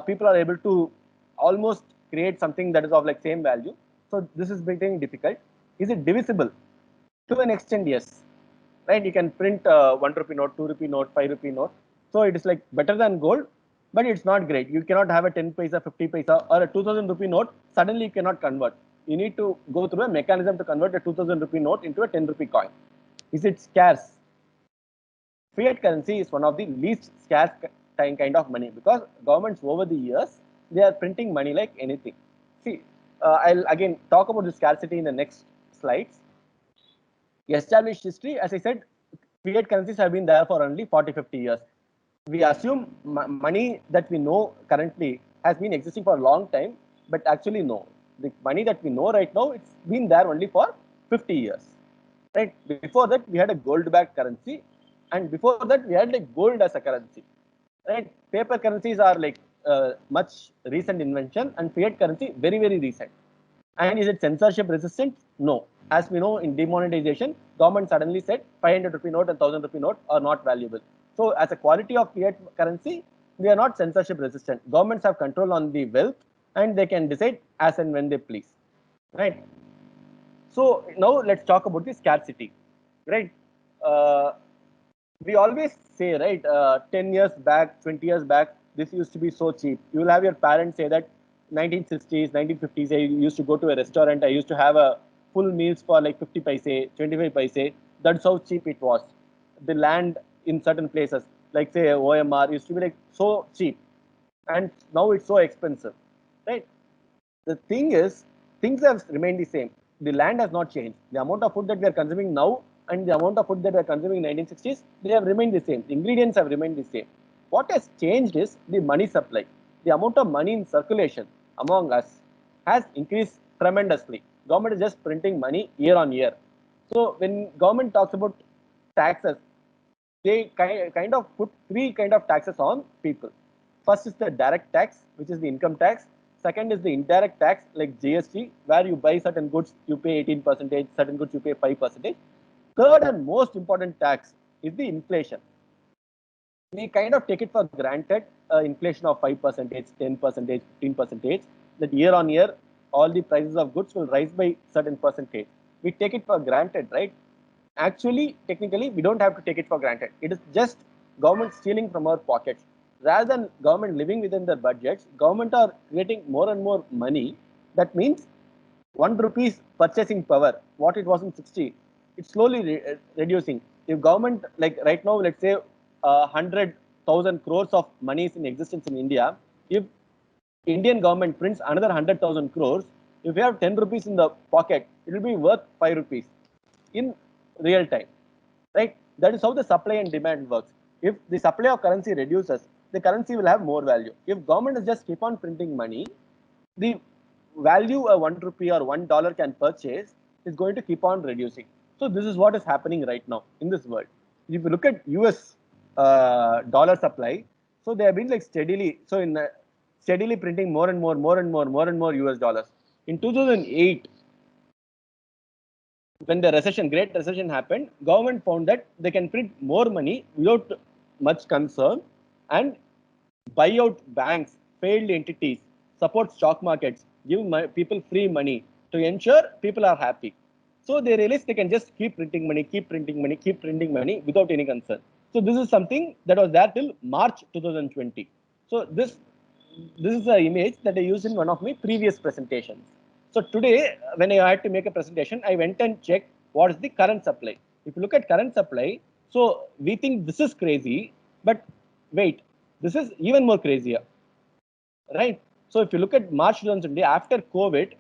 People are able to almost create something that is of like same value. So this is becoming difficult. Is it divisible? To an extent, yes. Right? You can print 1 rupee note, 2 rupee note, 5 rupee note. So it is like better than gold, but it's not great. You cannot have a 10 paisa, 50 paisa or a 2000 rupee note. Suddenly you cannot convert. You need to go through a mechanism to convert a 2000 rupee note into a 10 rupee coin. Is it scarce? Fiat currency is one of the least scarce kind of money because governments over the years, they are printing money like anything. See, I'll again talk about the scarcity in the next slides. Established history, as I said, fiat currencies have been there for only 40, 50 years. We assume money that we know currently has been existing for a long time, but actually no. The money that we know right now, it's been there only for 50 years. Right? Before that, we had a gold-backed currency, and before that, we had like gold as a currency. Right? Paper currencies are like much recent invention, and fiat currency very, very recent. And is it censorship resistant? No. As we know, in demonetization, government suddenly said 500 rupee note and 1000 rupee note are not valuable. So as a quality of fiat currency, we are not censorship resistant. Governments have control on the wealth and they can decide as and when they please. Right? So now let's talk about the scarcity. Right? We always say, right, 10 years back, 20 years back, this used to be so cheap. You will have your parents say that 1960s, 1950s, I used to go to a restaurant, I used to have a full meals for like 50 paise, 25 paise. That's how cheap it was. The land in certain places, like say OMR, used to be like so cheap. And now it's so expensive, right? The thing is, things have remained the same. The land has not changed. The amount of food that we are consuming now and the amount of food that we are consuming in 1960s, they have remained the same. The ingredients have remained the same. What has changed is the money supply. The amount of money in circulation among us has increased tremendously. Government is just printing money year on year. So when government talks about taxes, they kind of put three kind of taxes on people. First is the direct tax, which is the income tax. Second is the indirect tax, like GST, where you buy certain goods, you pay 18%, certain goods you pay 5%. Third and most important tax is the inflation. We kind of take it for granted, inflation of 5%, 10%, 15%, that year on year, all the prices of goods will rise by certain percentage. We take it for granted, right? Actually, technically, we don't have to take it for granted. It is just government stealing from our pockets. Rather than government living within their budgets, government are creating more and more money. That means 1 rupee's purchasing power, what it was in 60, it's slowly reducing. If government, like right now, let's say 100,000 crores of money is in existence in India, if Indian government prints another 100,000 crores, if you have 10 rupees in the pocket, it will be worth 5 rupees in real time, right? That is how the supply and demand works. If the supply of currency reduces, the currency will have more value. If government is just keep on printing money, the value a 1 rupee or $1 can purchase is going to keep on reducing. So this is what is happening right now in this world. If you look at US dollar supply, so they have been like steadily, so in steadily printing more and more US dollars. In 2008, when the recession, great recession happened, government found that they can print more money without much concern and buy out banks, failed entities, support stock markets, give people free money to ensure people are happy. So they realized they can just keep printing money, keep printing money, keep printing money without any concern. So this is something that was there till March 2020. So this is the image that I used in one of my previous presentations. So today, when I had to make a presentation, I went and checked what is the current supply. If you look at current supply, so we think this is crazy, but wait, this is even more crazier, right? So if you look at March 2020, after COVID,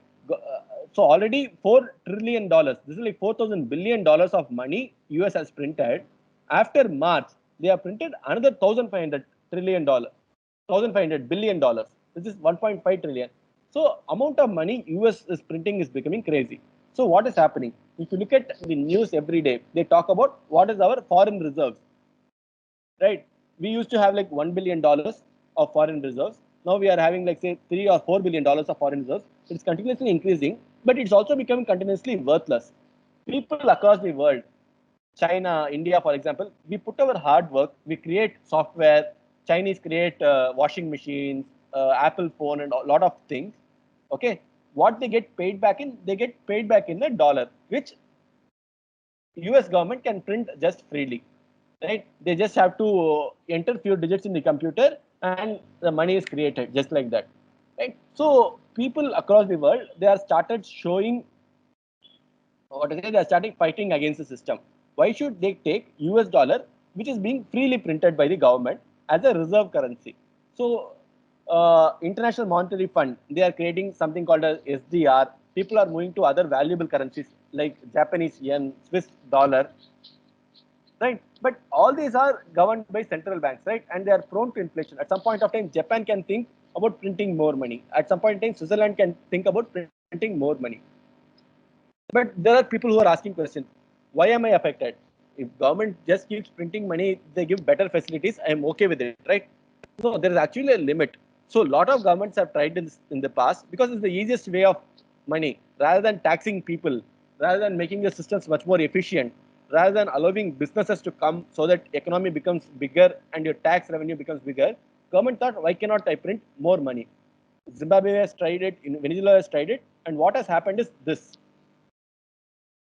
so already $4 trillion, this is like $4,000 billion of money US has printed. After March, they have printed another $1,500 billion, which is 1.5 trillion. So amount of money US is printing is becoming crazy. So what is happening? If you look at the news every day, they talk about what is our foreign reserves, right? We used to have like $1 billion of foreign reserves. Now we are having like say $3 or $4 billion of foreign reserves. It's continuously increasing, but it's also becoming continuously worthless. People across the world, China, India, for example, we put our hard work, we create software. Chinese create washing machines, Apple phone, and a lot of things. Okay, what they get paid back in? They get paid back in the dollar, which US government can print just freely, right? They just have to enter few digits in the computer and the money is created just like that, right? So people across the world, they are started showing, what is it? They are starting fighting against the system. Why should they take US dollar, which is being freely printed by the government as a reserve currency? So International Monetary Fund, they are creating something called as SDR. People are moving to other valuable currencies like Japanese yen, Swiss dollar, right? But all these are governed by central banks, right? And they are prone to inflation. At some point of time, Japan can think about printing more money. At some point in time, Switzerland can think about printing more money. But there are people who are asking questions. Why am I affected? If government just keeps printing money, they give better facilities, I am okay with it, right? No, there is actually a limit. So a lot of governments have tried this in the past because it's the easiest way of money. Rather than taxing people, rather than making the systems much more efficient, rather than allowing businesses to come so that economy becomes bigger and your tax revenue becomes bigger, government thought, why cannot I print more money? Zimbabwe has tried it, in Venezuela has tried it, and what has happened is this.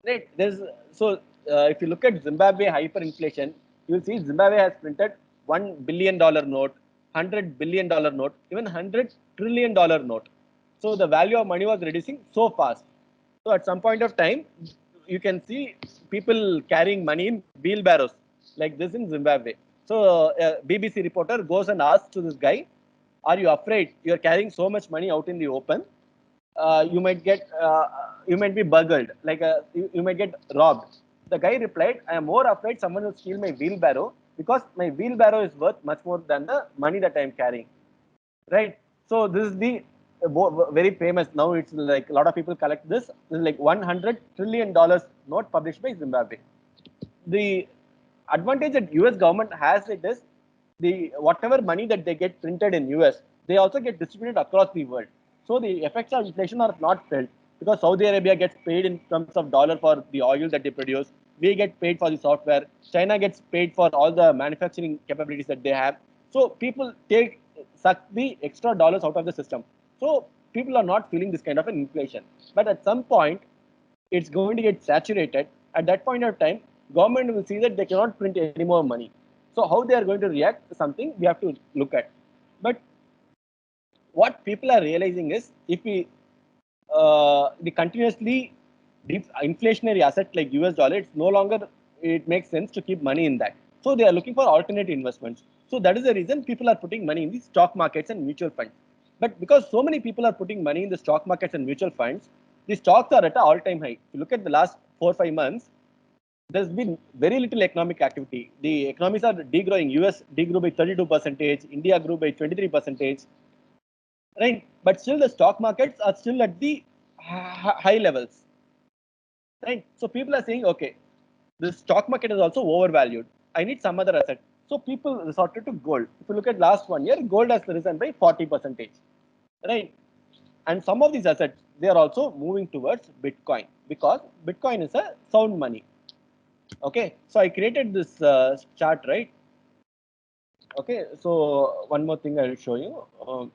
Right. If you look at Zimbabwe hyperinflation, you will see Zimbabwe has printed $1 billion note, $100 billion note, even $100 trillion note. So the value of money was reducing so fast. So at some point of time, you can see people carrying money in wheelbarrows like this in Zimbabwe. So a BBC reporter goes and asks to this guy, "Are you afraid you are carrying so much money out in the open? You might be burgled, like you might get robbed." The guy replied, "I am more afraid someone will steal my wheelbarrow because my wheelbarrow is worth much more than the money that I am carrying." Right? So this is the very famous. Now it's like a lot of people collect this. This is like $100 trillion note published by Zimbabwe. The advantage that US government has it is the whatever money that they get printed in US, they also get distributed across the world. So the effects of inflation are not felt because Saudi Arabia gets paid in terms of dollar for the oil that they produce. We get paid for the software. China gets paid for all the manufacturing capabilities that they have. So people suck the extra dollars out of the system. So people are not feeling this kind of an inflation. But at some point, it's going to get saturated. At that point of time, government will see that they cannot print any more money. So how they are going to react to something we have to look at. But what people are realizing is if we the continuously deep inflationary asset like US dollar, it's no longer, it makes sense to keep money in that. So they are looking for alternate investments. So that is the reason people are putting money in the stock markets and mutual funds. But because so many people are putting money in the stock markets and mutual funds, the stocks are at an all-time high. If you look at the last 4 or 5 months, there's been very little economic activity. The economies are degrowing. US degrew by 32%, India grew by 23%. right? But still the stock markets are still at the high levels, right? So people are saying, okay, the stock market is also overvalued. I need some other asset. So people resorted to gold. If you look at last 1 year, gold has risen by 40%, right? And some of these assets, they are also moving towards Bitcoin because Bitcoin is a sound money. Okay, so I created this chart, right? Okay, so one more thing I'll show you.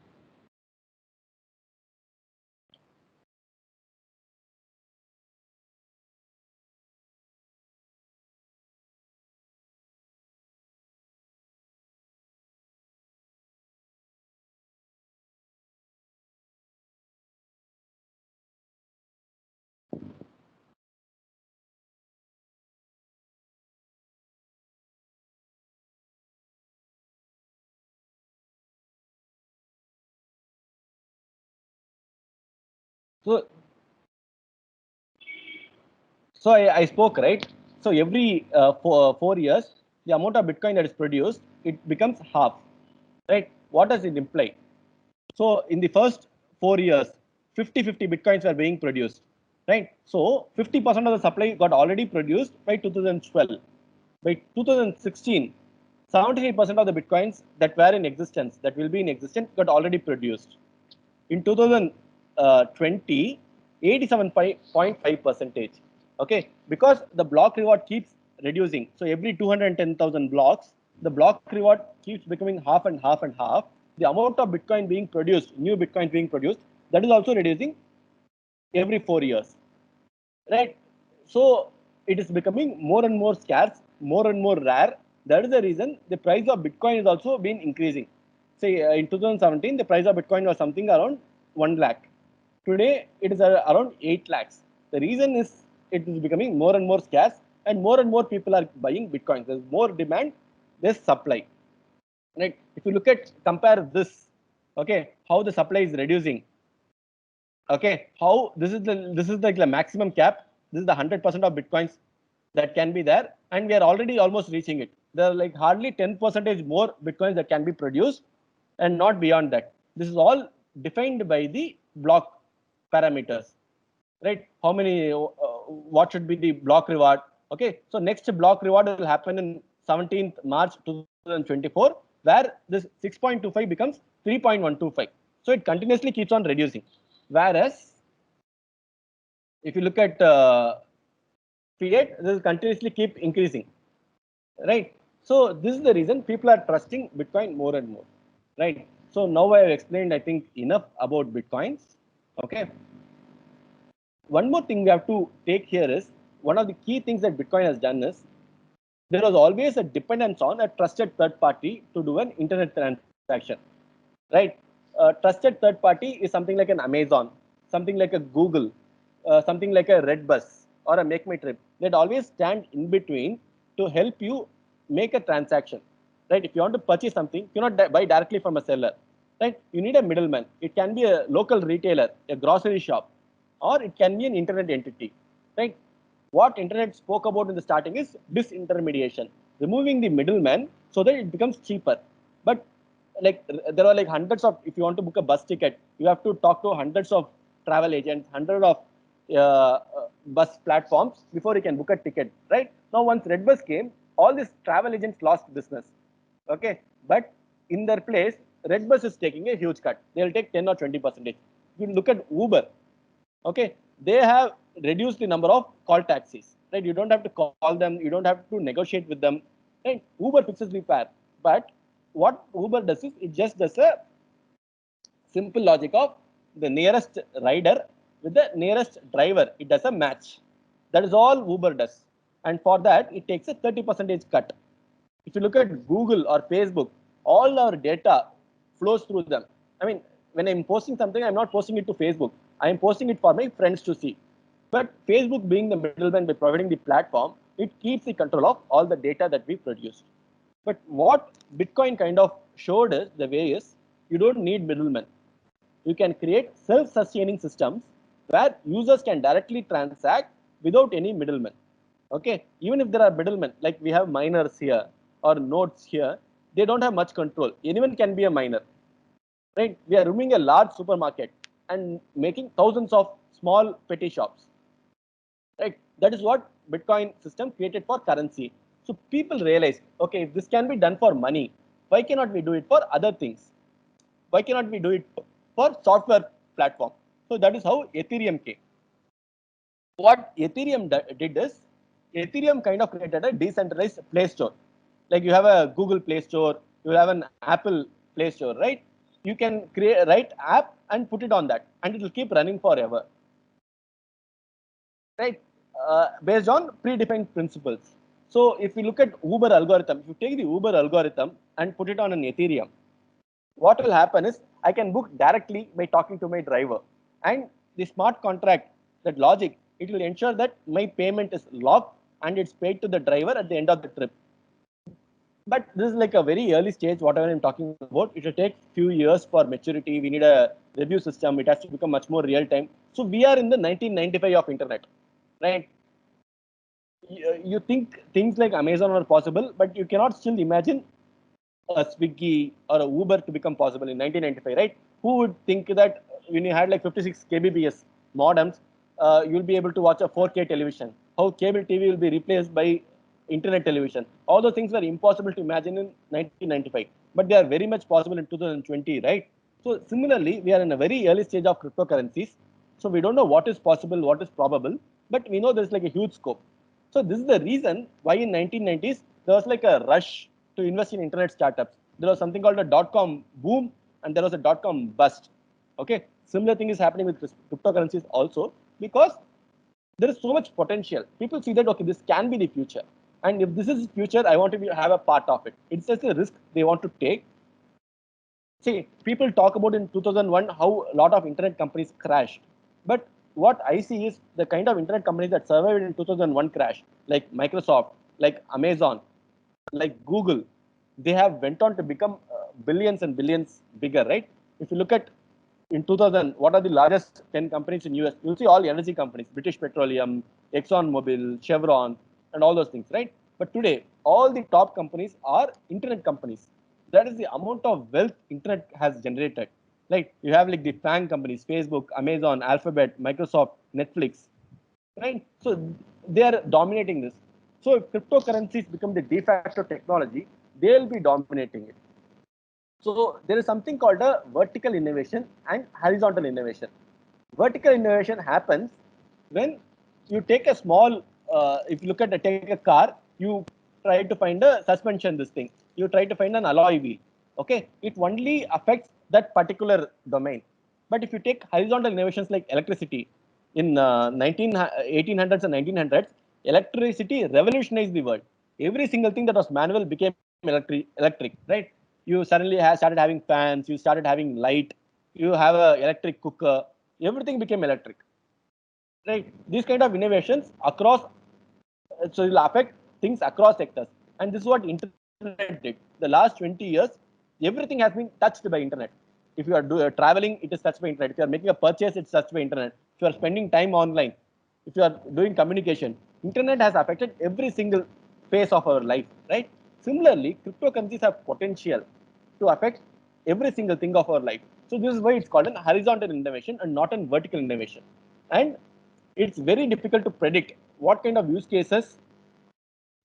So, I spoke, right? So every 4 years, the amount of Bitcoin that is produced, it becomes half, right? What does it imply? So in the first 4 years, 50-50 Bitcoins were being produced, right? So 50% of the supply got already produced by 2012. By 2016, 75% of the Bitcoins that were in existence, that will be in existence, got already produced. In 2020, 87.5 percentage. Okay, because the block reward keeps reducing. So every 210,000 blocks, the block reward keeps becoming half and half and half. The amount of Bitcoin being produced, new Bitcoin being produced, that is also reducing every 4 years, right? So it is becoming more and more scarce, more and more rare. That is the reason the price of Bitcoin is also been increasing. Say in 2017, the price of Bitcoin was something around 1 lakh. Today, it is around 8 lakhs. The reason is it is becoming more and more scarce and more people are buying Bitcoin. There's more demand, there's supply. Right? If you look at, compare this, okay, how the supply is reducing. Okay, how this is like the maximum cap. This is the 100% of Bitcoins that can be there, and we are already almost reaching it. There are like hardly 10% more Bitcoins that can be produced, and not beyond that. This is all defined by the block parameters, right? How many? What should be the block reward? Okay, so next block reward will happen in 17th March 2024, where this 6.25 becomes 3.125. So it continuously keeps on reducing. Whereas if you look at fiat, this will continuously keep increasing, right? So this is the reason people are trusting Bitcoin more and more, right? So now I have explained, I think, enough about Bitcoins. Okay. One more thing we have to take here is, one of the key things that Bitcoin has done is, there was always a dependence on a trusted third party to do an internet transaction, right? Trusted third party is something like an Amazon, something like a Google, something like a Redbus or a Make My Trip. They'd always stand in between to help you make a transaction, right? If you want to purchase something, you cannot buy directly from a seller, right? You need a middleman. It can be a local retailer, a grocery shop, or it can be an internet entity, right? What internet spoke about in the starting is disintermediation, removing the middleman so that it becomes cheaper. But like there are like hundreds of, if you want to book a bus ticket, you have to talk to hundreds of travel agents, hundreds of bus platforms before you can book a ticket, right? Now once Redbus came, all these travel agents lost business. Okay, but in their place, Redbus is taking a huge cut. They'll take 10 or 20%. If you look at Uber, okay, they have reduced the number of call taxis, right? You don't have to call them, you don't have to negotiate with them, right? Uber fixes the fare, but what Uber does is, it just does a simple logic of the nearest rider with the nearest driver. It does a match. That is all Uber does, and for that it takes a 30% cut. If you look at Google or Facebook, all our data flows through them. I mean, when I'm posting something, I'm not posting it to Facebook. I'm posting it for my friends to see. But Facebook, being the middleman by providing the platform, it keeps the control of all the data that we produce. But what Bitcoin kind of showed us the way is, you don't need middlemen. You can create self-sustaining systems where users can directly transact without any middlemen. Okay, even if there are middlemen, like we have miners here or nodes here, they don't have much control. Anyone can be a miner. right? We are removing a large supermarket and making thousands of small petty shops, right? That is what Bitcoin system created for currency. So people realize, okay, if this can be done for money, why cannot we do it for other things? Why cannot we do it for software platform? So that is how Ethereum came. What Ethereum did is, Ethereum kind of created a decentralized Play Store. Like you have a Google Play Store, you have an Apple Play Store, right? You can create write app and put it on that, and it will keep running forever, right? Based on predefined principles. So if you look at Uber algorithm, if you take the Uber algorithm and put it on an Ethereum, what will happen is I can book directly by talking to my driver. And the smart contract, that logic, it will ensure that my payment is locked and it's paid to the driver at the end of the trip. But this is like a very early stage, whatever I'm talking about. It will take few years for maturity. We need a review system. It has to become much more real time. So we are in the 1995 of internet, right? You think things like Amazon are possible, but you cannot still imagine a Swiggy or a Uber to become possible in 1995, right? Who would think that when you had like 56 kbps modems, you'll be able to watch a 4K television? How cable TV will be replaced by internet television? All those things were impossible to imagine in 1995, but they are very much possible in 2020, right? So similarly, we are in a very early stage of cryptocurrencies. So we don't know what is possible, what is probable, but we know there's like a huge scope. So this is the reason why in 1990s there was like a rush to invest in internet startups. There was something called a dot-com boom and there was a dot-com bust. Okay, similar thing is happening with cryptocurrencies also, because there is so much potential. People see that, okay, this can be the future, and if this is future, I want to have a part of it. It's just a risk they want to take. See, people talk about in 2001 how a lot of internet companies crashed. But what I see is the kind of internet companies that survived in 2001 crash, like Microsoft, like Amazon, like Google, they have went on to become billions and billions bigger, right? If you look at in 2000, what are the largest 10 companies in US? You'll see all energy companies, British Petroleum, Exxon Mobil, Chevron, and all those things, right? But today, all the top companies are internet companies. That is the amount of wealth internet has generated. Like you have like the FANG companies, Facebook, Amazon, Alphabet, Microsoft, Netflix, right? So they are dominating this. So if cryptocurrencies become the de facto technology, they'll be dominating it. So there is something called a vertical innovation and horizontal innovation. Vertical innovation happens when you take a small, if you look at take a car, you try to find a suspension, this thing. You try to find an alloy wheel. Okay, it only affects that particular domain. But if you take horizontal innovations like electricity, in 1800s and 1900s, electricity revolutionized the world. Every single thing that was manual became electric, right? You suddenly started having fans, you started having light, you have a electric cooker, everything became electric, right? These kind of innovations across, so it will affect things across sectors. And this is what internet did. The last 20 years, everything has been touched by internet. If you are traveling, it is touched by internet. If you are making a purchase, it's touched by internet. If you are spending time online, if you are doing communication, internet has affected every single phase of our life, right? Similarly, cryptocurrencies have potential to affect every single thing of our life. So this is why it's called an horizontal innovation and not a vertical innovation. And it's very difficult to predict what kind of use cases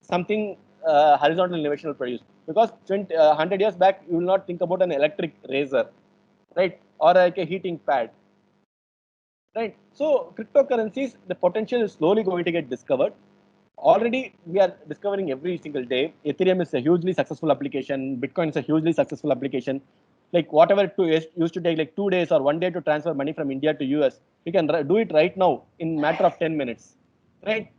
something horizontal innovation will produce. Because 100 years back, you will not think about an electric razor, right? Or like a heating pad, right? So cryptocurrencies, the potential is slowly going to get discovered. Already, we are discovering every single day. Ethereum is a hugely successful application. Bitcoin is a hugely successful application. Like whatever it used to take like 2 days or 1 day to transfer money from India to US, we can do it right now in matter of 10 minutes, right?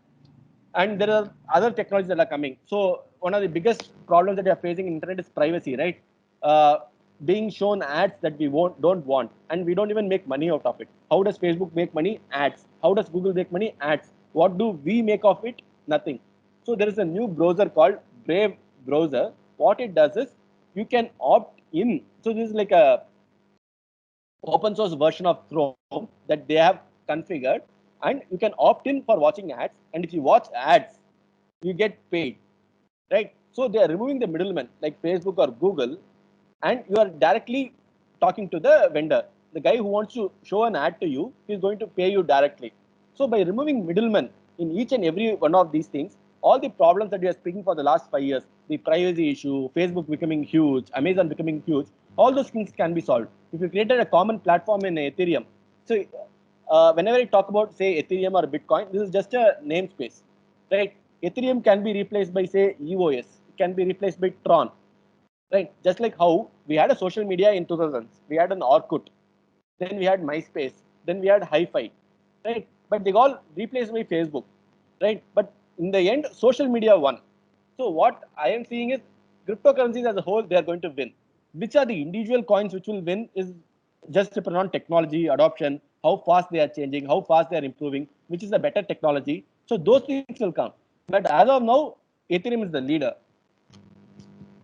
And there are other technologies that are coming. So one of the biggest problems that we are facing in internet is privacy, right? Uh, Being shown ads that we don't want, and we don't even make money out of it. How does Facebook make money? Ads. How does Google make money? Ads. What do we make of it? Nothing. So there is a new browser called Brave browser. What it does is you can opt in. So this is like a open source version of Chrome that they have configured, and you can opt in for watching ads. And if you watch ads, you get paid, right? So they are removing the middleman like Facebook or Google, and you are directly talking to the vendor. The guy who wants to show an ad to you is going to pay you directly. So by removing middlemen in each and every one of these things, all the problems that we are speaking for the last 5 years, the privacy issue, Facebook becoming huge, Amazon becoming huge, all those things can be solved. If you created a common platform in Ethereum, so whenever I talk about say Ethereum or Bitcoin, this is just a namespace, right? Ethereum can be replaced by say EOS, it can be replaced by Tron, right? Just like how we had a social media in 2000s, we had an Orkut, then we had MySpace, then we had Hi-Fi, right? But they all replaced by Facebook, right? But in the end, social media won. So what I am seeing is cryptocurrencies as a whole, they are going to win. Which are the individual coins which will win is just depend on technology adoption, how fast they are changing, how fast they are improving, which is a better technology. So those things will come. But as of now, Ethereum is the leader,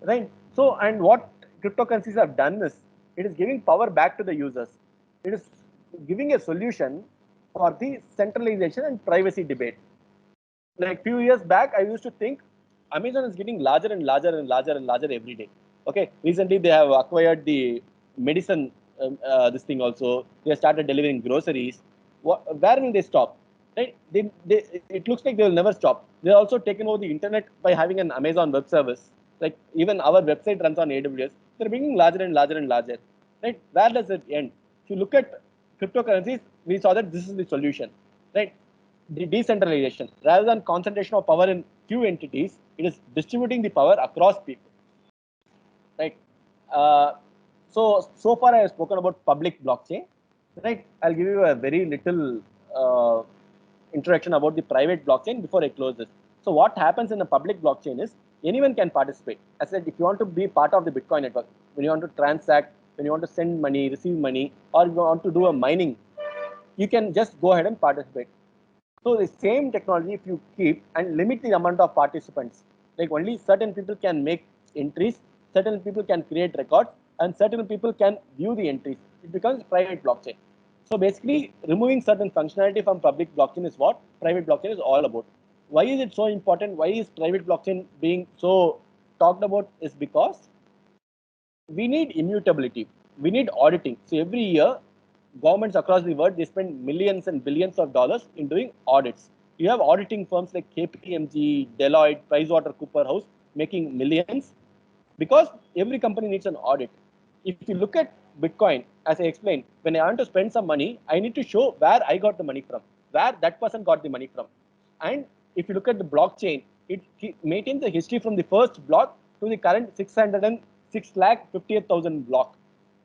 right? So, and what cryptocurrencies have done is it is giving power back to the users. It is giving a solution for the centralization and privacy debate. Like few years back, I used to think Amazon is getting larger and larger and larger and larger every day. Okay, recently they have acquired the medicine, this thing also. They have started delivering groceries. Where will they stop? Right? It looks like they will never stop. They are also taken over the internet by having an Amazon web service. Like even our website runs on AWS. They're becoming larger and larger and larger. Right? Where does it end? If you look at cryptocurrencies, we saw that this is the solution. Right? The decentralization rather than concentration of power in few entities, it is distributing the power across people, right? So far I have spoken about public blockchain, right? I'll give you a very little uh, introduction about the private blockchain before I close this. So what happens in a public blockchain is anyone can participate. As I said, if you want to be part of the Bitcoin network, when you want to transact, when you want to send money, receive money, or you want to do a mining, you can just go ahead and participate. So the same technology, if you keep and limit the amount of participants, like only certain people can make entries, certain people can create records, and certain people can view the entries, it becomes private blockchain. So basically, removing certain functionality from public blockchain is what private blockchain is all about. Why is it so important? Why is private blockchain being so talked about? Is because we need immutability. We need auditing. So every year, governments across the world, they spend millions and billions of dollars in doing audits. You have auditing firms like KPMG, Deloitte, PricewaterhouseCoopers making millions because every company needs an audit. If you look at Bitcoin, as I explained, when I want to spend some money, I need to show where I got the money from, where that person got the money from. And if you look at the blockchain, it maintains the history from the first block to the current 606 lakh 58,000 block,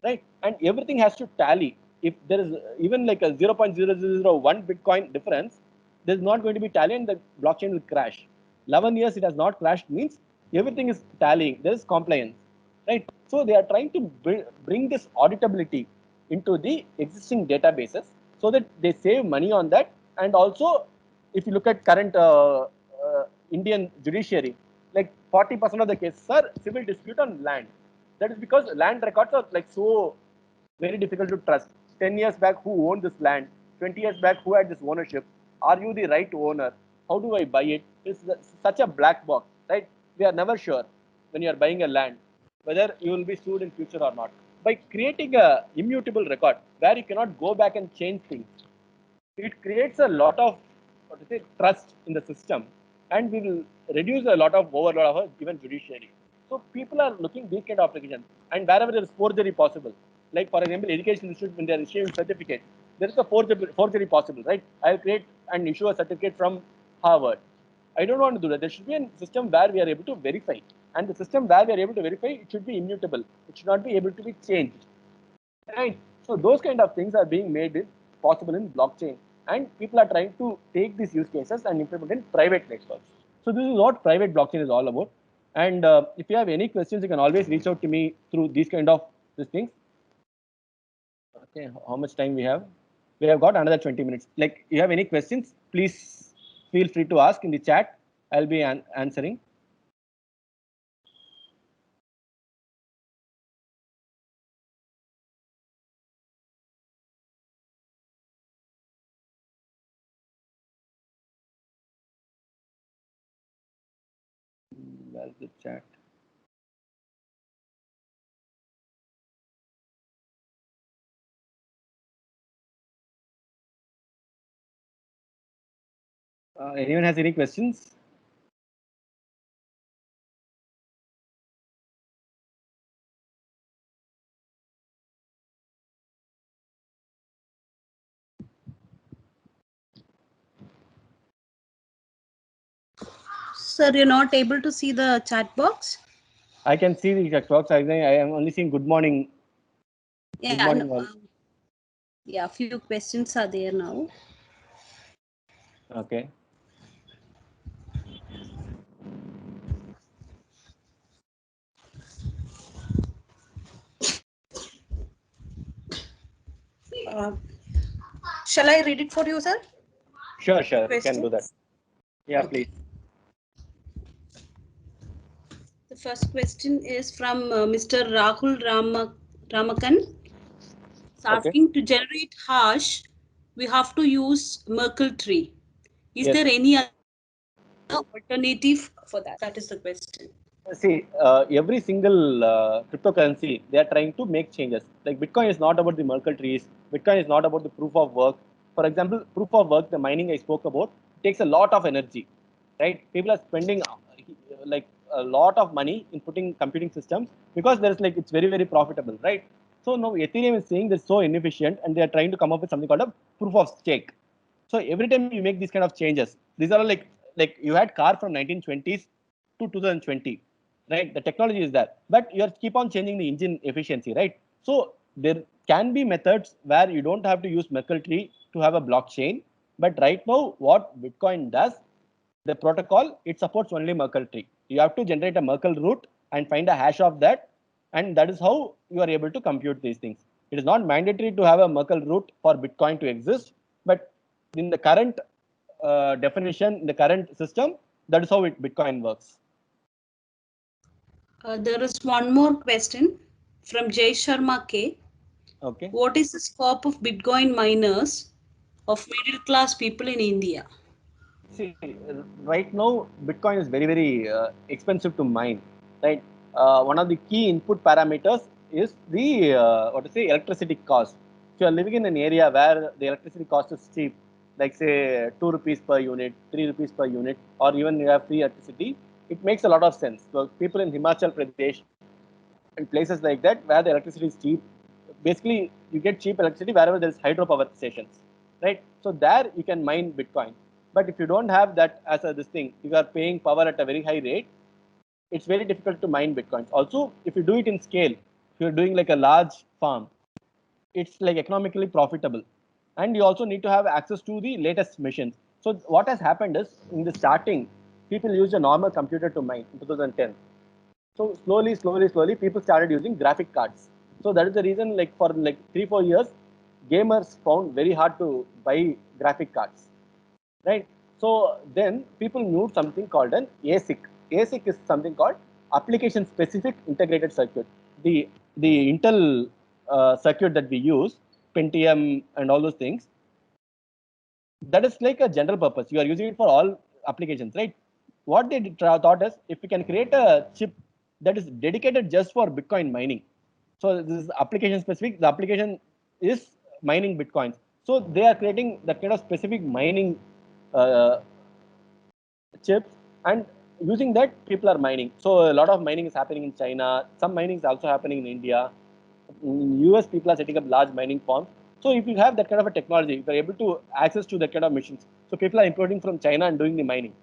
right? And everything has to tally. If there is even like a 0.0001 Bitcoin difference, there's not going to be tally and the blockchain will crash. 11 years it has not crashed means everything is tallying. There is compliance, right? So they are trying to bring this auditability into the existing databases so that they save money on that. And also, if you look at current Indian judiciary, like 40% of the cases are civil dispute on land. That is because land records are like so very difficult to trust. 10 years back, who owned this land? 20 years back, who had this ownership? Are you the right owner? How do I buy it? It's such a black box, right? We are never sure when you are buying a land whether you will be sued in future or not. By creating a immutable record where you cannot go back and change things, it creates a lot of what to say, trust in the system and will reduce a lot of overload of a given judiciary. So people are looking these kind of applications and wherever there is forgery possible, like for example, education institute when they are issuing certificate, there is a forgery possible, right? I'll create and issue a certificate from Harvard. I don't want to do that. There should be a system where we are able to verify. And the system where we are able to verify, it should be immutable. It should not be able to be changed. Right. So those kind of things are being made possible in blockchain, and people are trying to take these use cases and implement in private networks. So this is what private blockchain is all about. And if you have any questions, you can always reach out to me through these kind of these things. Okay, how much time we have? We have got another 20 minutes. Like, you have any questions? Please feel free to ask in the chat. I'll be answering. Where's the chat? Anyone has any questions? Sir, you're not able to see the chat box? I can see the chat box. I am only seeing good morning. Good Yeah, morning all. yeah, few questions are there now. Okay. Uh, shall I read it for you, sir? Sure, you can do that. Questions? Yeah, Okay. please. The first question is from Mr. Rahul Ramakan. It's Okay. asking, to generate hash, we have to use Merkle tree. Is Yes. there any other alternative for that? That is the question. See, every single cryptocurrency, they are trying to make changes. Like Bitcoin is not about the Merkle trees. Bitcoin is not about the proof of work. For example, proof of work, the mining I spoke about, takes a lot of energy, right? People are spending like a lot of money in putting computing systems because there's like it's very profitable, right? So now Ethereum is saying this so inefficient, and they are trying to come up with something called a proof of stake. So every time you make these kind of changes, these are like you had car from 1920s to 2020, right? The technology is there, but you are keep on changing the engine efficiency, right? So there can be methods where you don't have to use Merkle tree to have a blockchain, but right now what Bitcoin does, the protocol, it supports only Merkle tree. You have to generate a Merkle root and find a hash of that, and that is how you are able to compute these things. It is not mandatory to have a Merkle root for Bitcoin to exist, but in the current definition, in the current system, that is how Bitcoin works. There is one more question from Jay Sharma K. Okay. What is the scope of Bitcoin miners of middle class people in India? See, right now, Bitcoin is very expensive to mine, right? One of the key input parameters is the what to say electricity cost. If you are living in an area where the electricity cost is cheap, like say 2 rupees per unit, 3 rupees per unit, or even you have free electricity, it makes a lot of sense. So people in Himachal Pradesh and places like that where the electricity is cheap, basically you get cheap electricity wherever there is hydropower stations, right? So there you can mine Bitcoin. But if you don't have that as a this thing, if you are paying power at a very high rate, it's very difficult to mine Bitcoins. Also, if you do it in scale, if you're doing like a large farm, it's like economically profitable, and you also need to have access to the latest machines. So what has happened is in the starting, people used a normal computer to mine in 2010. So slowly, people started using graphic cards. So that is the reason, like for like 3-4 years, gamers found very hard to buy graphic cards, right? So then people knew something called an ASIC. ASIC is something called application specific integrated circuit. The Intel circuit that we use, Pentium and all those things, that is like a general purpose. You are using it for all applications, right? What they thought is if we can create a chip that is dedicated just for Bitcoin mining. So this is application specific. The application is mining Bitcoins. So they are creating that kind of specific mining uh, chips, and using that people are mining. So a lot of mining is happening in China. Some mining is also happening in India. In US, people are setting up large mining farms. So if you have that kind of a technology, if you're able to access to that kind of machines, so people are importing from China and doing the mining.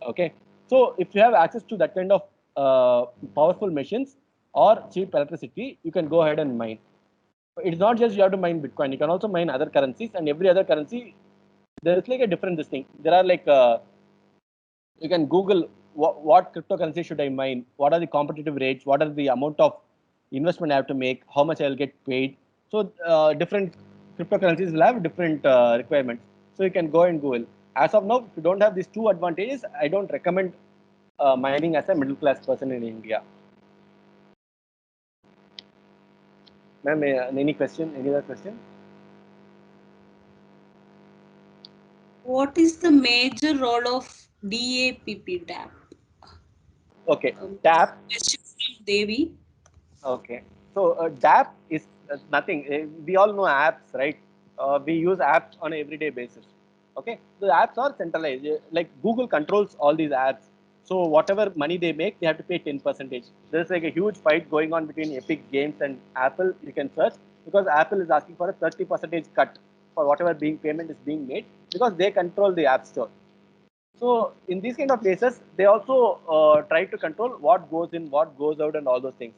Okay. So if you have access to that kind of powerful machines or cheap electricity, you can go ahead and mine. It's not just you have to mine Bitcoin. You can also mine other currencies, and every other currency there is like a different this thing. There are like you can Google what cryptocurrency should I mine, what are the competitive rates, what are the amount of investment I have to make, how much I'll get paid. So different cryptocurrencies will have different requirements. So you can go and Google. As of now, if you don't have these two advantages, I don't recommend mining as a middle class person in India. Ma'am, any question? Any other question? What is the major role of DAPP? Okay, tap. Question from Devi. Okay. So DApp is nothing. We all know apps, right? We use apps on an everyday basis. Okay, the apps are centralized. Like Google controls all these apps. So whatever money they make, they have to pay 10%. There's like a huge fight going on between Epic Games and Apple. You can search because Apple is asking for a 30% cut for whatever being payment is being made because they control the app store. So in these kind of cases, they also try to control what goes in, what goes out, and all those things.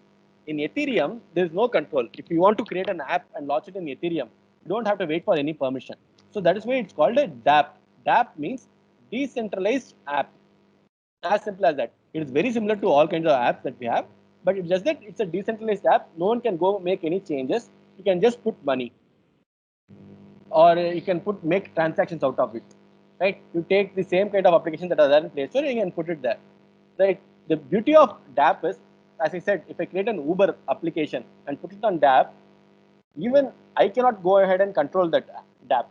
In Ethereum, there is no control. If you want to create an app and launch it in Ethereum, you don't have to wait for any permission. So that is why it's called a DApp. DApp means decentralized app. As simple as that. It is very similar to all kinds of apps that we have, but it's just that it's a decentralized app. No one can go make any changes. You can just put money, or you can make transactions out of it, right? You take the same kind of application that are there in Play Store, you can put it there, right? The beauty of DApp is, as I said, if I create an Uber application and put it on DApp, even I cannot go ahead and control that DApp,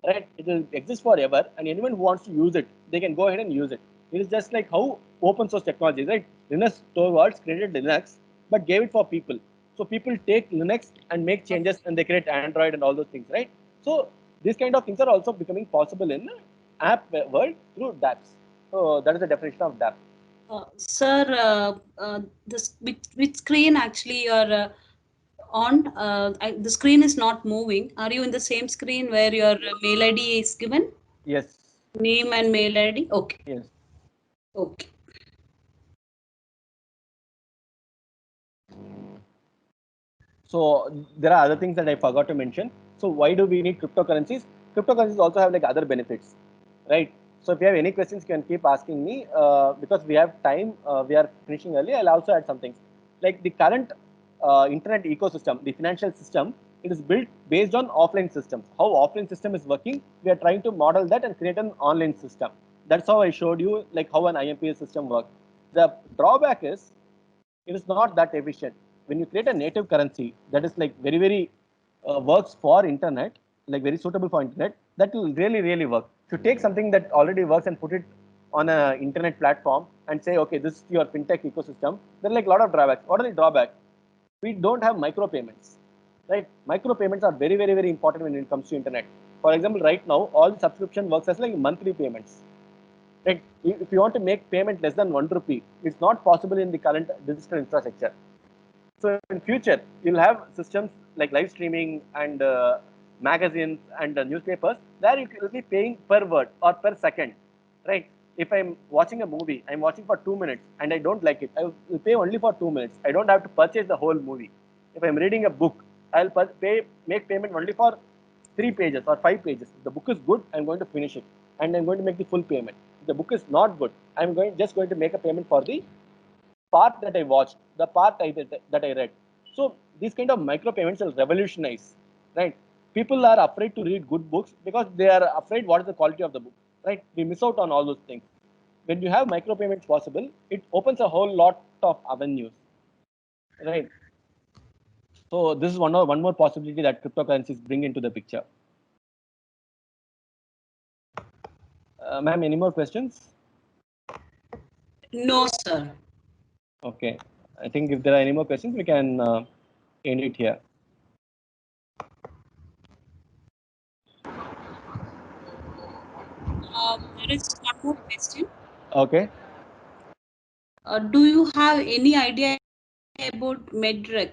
right? It will exist forever, and anyone who wants to use it, they can go ahead and use it. It is just like how open source technology is, right? Linus Torvalds created Linux, but gave it for people. So people take Linux and make changes, and they create Android and all those things, right? So these kind of things are also becoming possible in app world through dApps. So that is the definition of dApp. Sir, this which screen actually you're on? The screen is not moving. Are you in the same screen where your mail ID is given? Yes. Name and mail ID? Okay. Yes. Okay. So there are other things that I forgot to mention. So why do we need cryptocurrencies? Cryptocurrencies also have like other benefits, right? So if you have any questions, you can keep asking me because we have time. We are finishing early. I'll also add some things. Like the current internet ecosystem, the financial system, it is built based on offline systems. How offline system is working, we are trying to model that and create an online system. That's how I showed you like how an IMPS system works. The drawback is it is not that efficient. When you create a native currency that is like very works for internet, like very suitable for internet, that will really work. If you take something that already works and put it on an internet platform and say, okay, this is your fintech ecosystem, there are like a lot of drawbacks. What are the drawbacks? We don't have micropayments, right? Micropayments are very important when it comes to internet. For example, right now, all the subscription works as like monthly payments. Right? If you want to make payment less than 1 rupee, it's not possible in the current digital infrastructure. So in future, you'll have systems like live streaming and magazines and newspapers where you will be paying per word or per second, right? If I'm watching a movie, I'm watching for 2 minutes and I don't like it, I will pay only for 2 minutes. I don't have to purchase the whole movie. If I'm reading a book, I'll make payment only for 3 pages or 5 pages. If the book is good, I'm going to finish it and I'm going to make the full payment. If the book is not good, I'm just going to make a payment for the part that I watched, the part that I read. So these kind of micro payments will revolutionize, right? People are afraid to read good books because they are afraid what is the quality of the book, right? We miss out on all those things. When you have micro payments possible, it opens a whole lot of avenues, right? So this is one more possibility that cryptocurrencies bring into the picture. Ma'am, any more questions? No, sir. Okay. I think if there are any more questions, we can end it here. There is one more question. Okay. Do you have any idea about Medrec?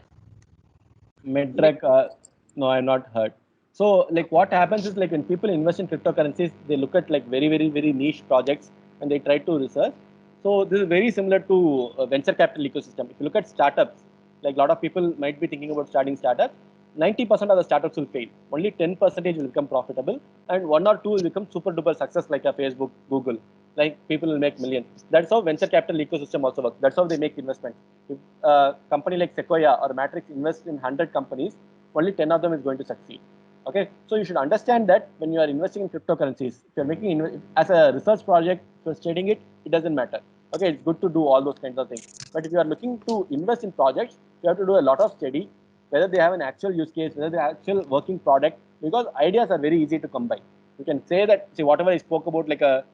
Medrec, no, I've not heard. So, like, what happens is like when people invest in cryptocurrencies, they look at like very niche projects and they try to research. So, this is very similar to venture capital ecosystem. If you look at startups, like a lot of people might be thinking about starting startups, 90% of the startups will fail. Only 10% will become profitable, and one or two will become super duper success, like a Facebook, Google. Like people will make millions. That's how venture capital ecosystem also works. That's how they make investment. If a company like Sequoia or Matrix invests in 100 companies, only 10 of them is going to succeed. Okay, so you should understand that when you are investing in cryptocurrencies, if you're making as a research project, if you're studying it, it doesn't matter. Okay, it's good to do all those kinds of things. But if you are looking to invest in projects, you have to do a lot of study, whether they have an actual use case, whether they have actual working product, because ideas are very easy to combine. You can say that, see, whatever I spoke about, like a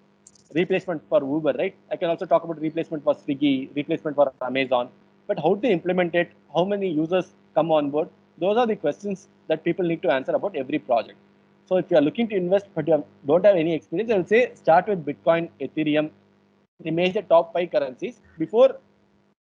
replacement for Uber, right? I can also talk about replacement for Swiggy, replacement for Amazon. But how to implement it, how many users come on board, those are the questions that people need to answer about every project. So if you are looking to invest but you don't have any experience, I will say start with Bitcoin, Ethereum, the major top 5 currencies before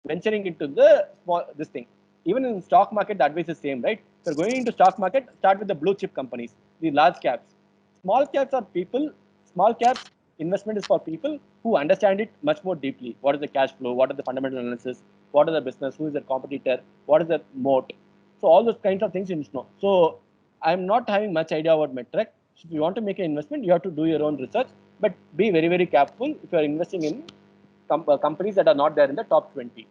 venturing into the this thing. Even in stock market, the advice is same, right? If you're going into stock market, start with the blue chip companies, the large caps. Small caps are people, small caps investment is for people who understand it much more deeply. What is the cash flow? What are the fundamental analysis? What is the business? Who is the competitor? What is the moat? So all those kinds of things you need to know. So I'm not having much idea about Medtrek. So if you want to make an investment, you have to do your own research, but be very, very careful if you are investing in companies that are not there in the top 20,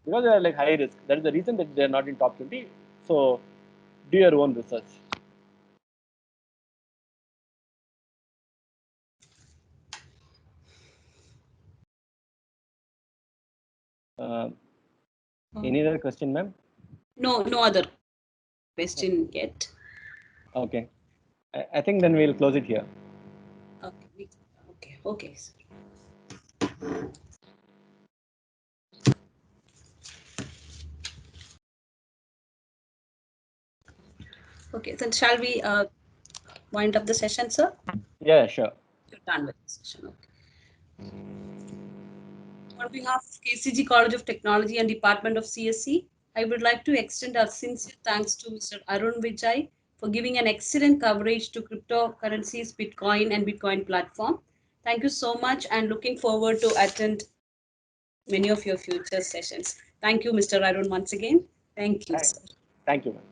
because they are like high risk. That is the reason that they are not in top 20. So do your own research. Any other question, ma'am? No, no other question yet. Okay. I think then we'll close it here. Okay. Okay. Sir. Okay, then shall we wind up the session, sir? Yeah, sure. You're done with the session. Okay. On behalf of KCG College of Technology and Department of CSC, I would like to extend our sincere thanks to Mr. Arun Vijay for giving an excellent coverage to cryptocurrencies, Bitcoin and Bitcoin platform. Thank you so much and looking forward to attend many of your future sessions. Thank you, Mr. Arun, once again. Thank you, sir. Thank you, ma'am.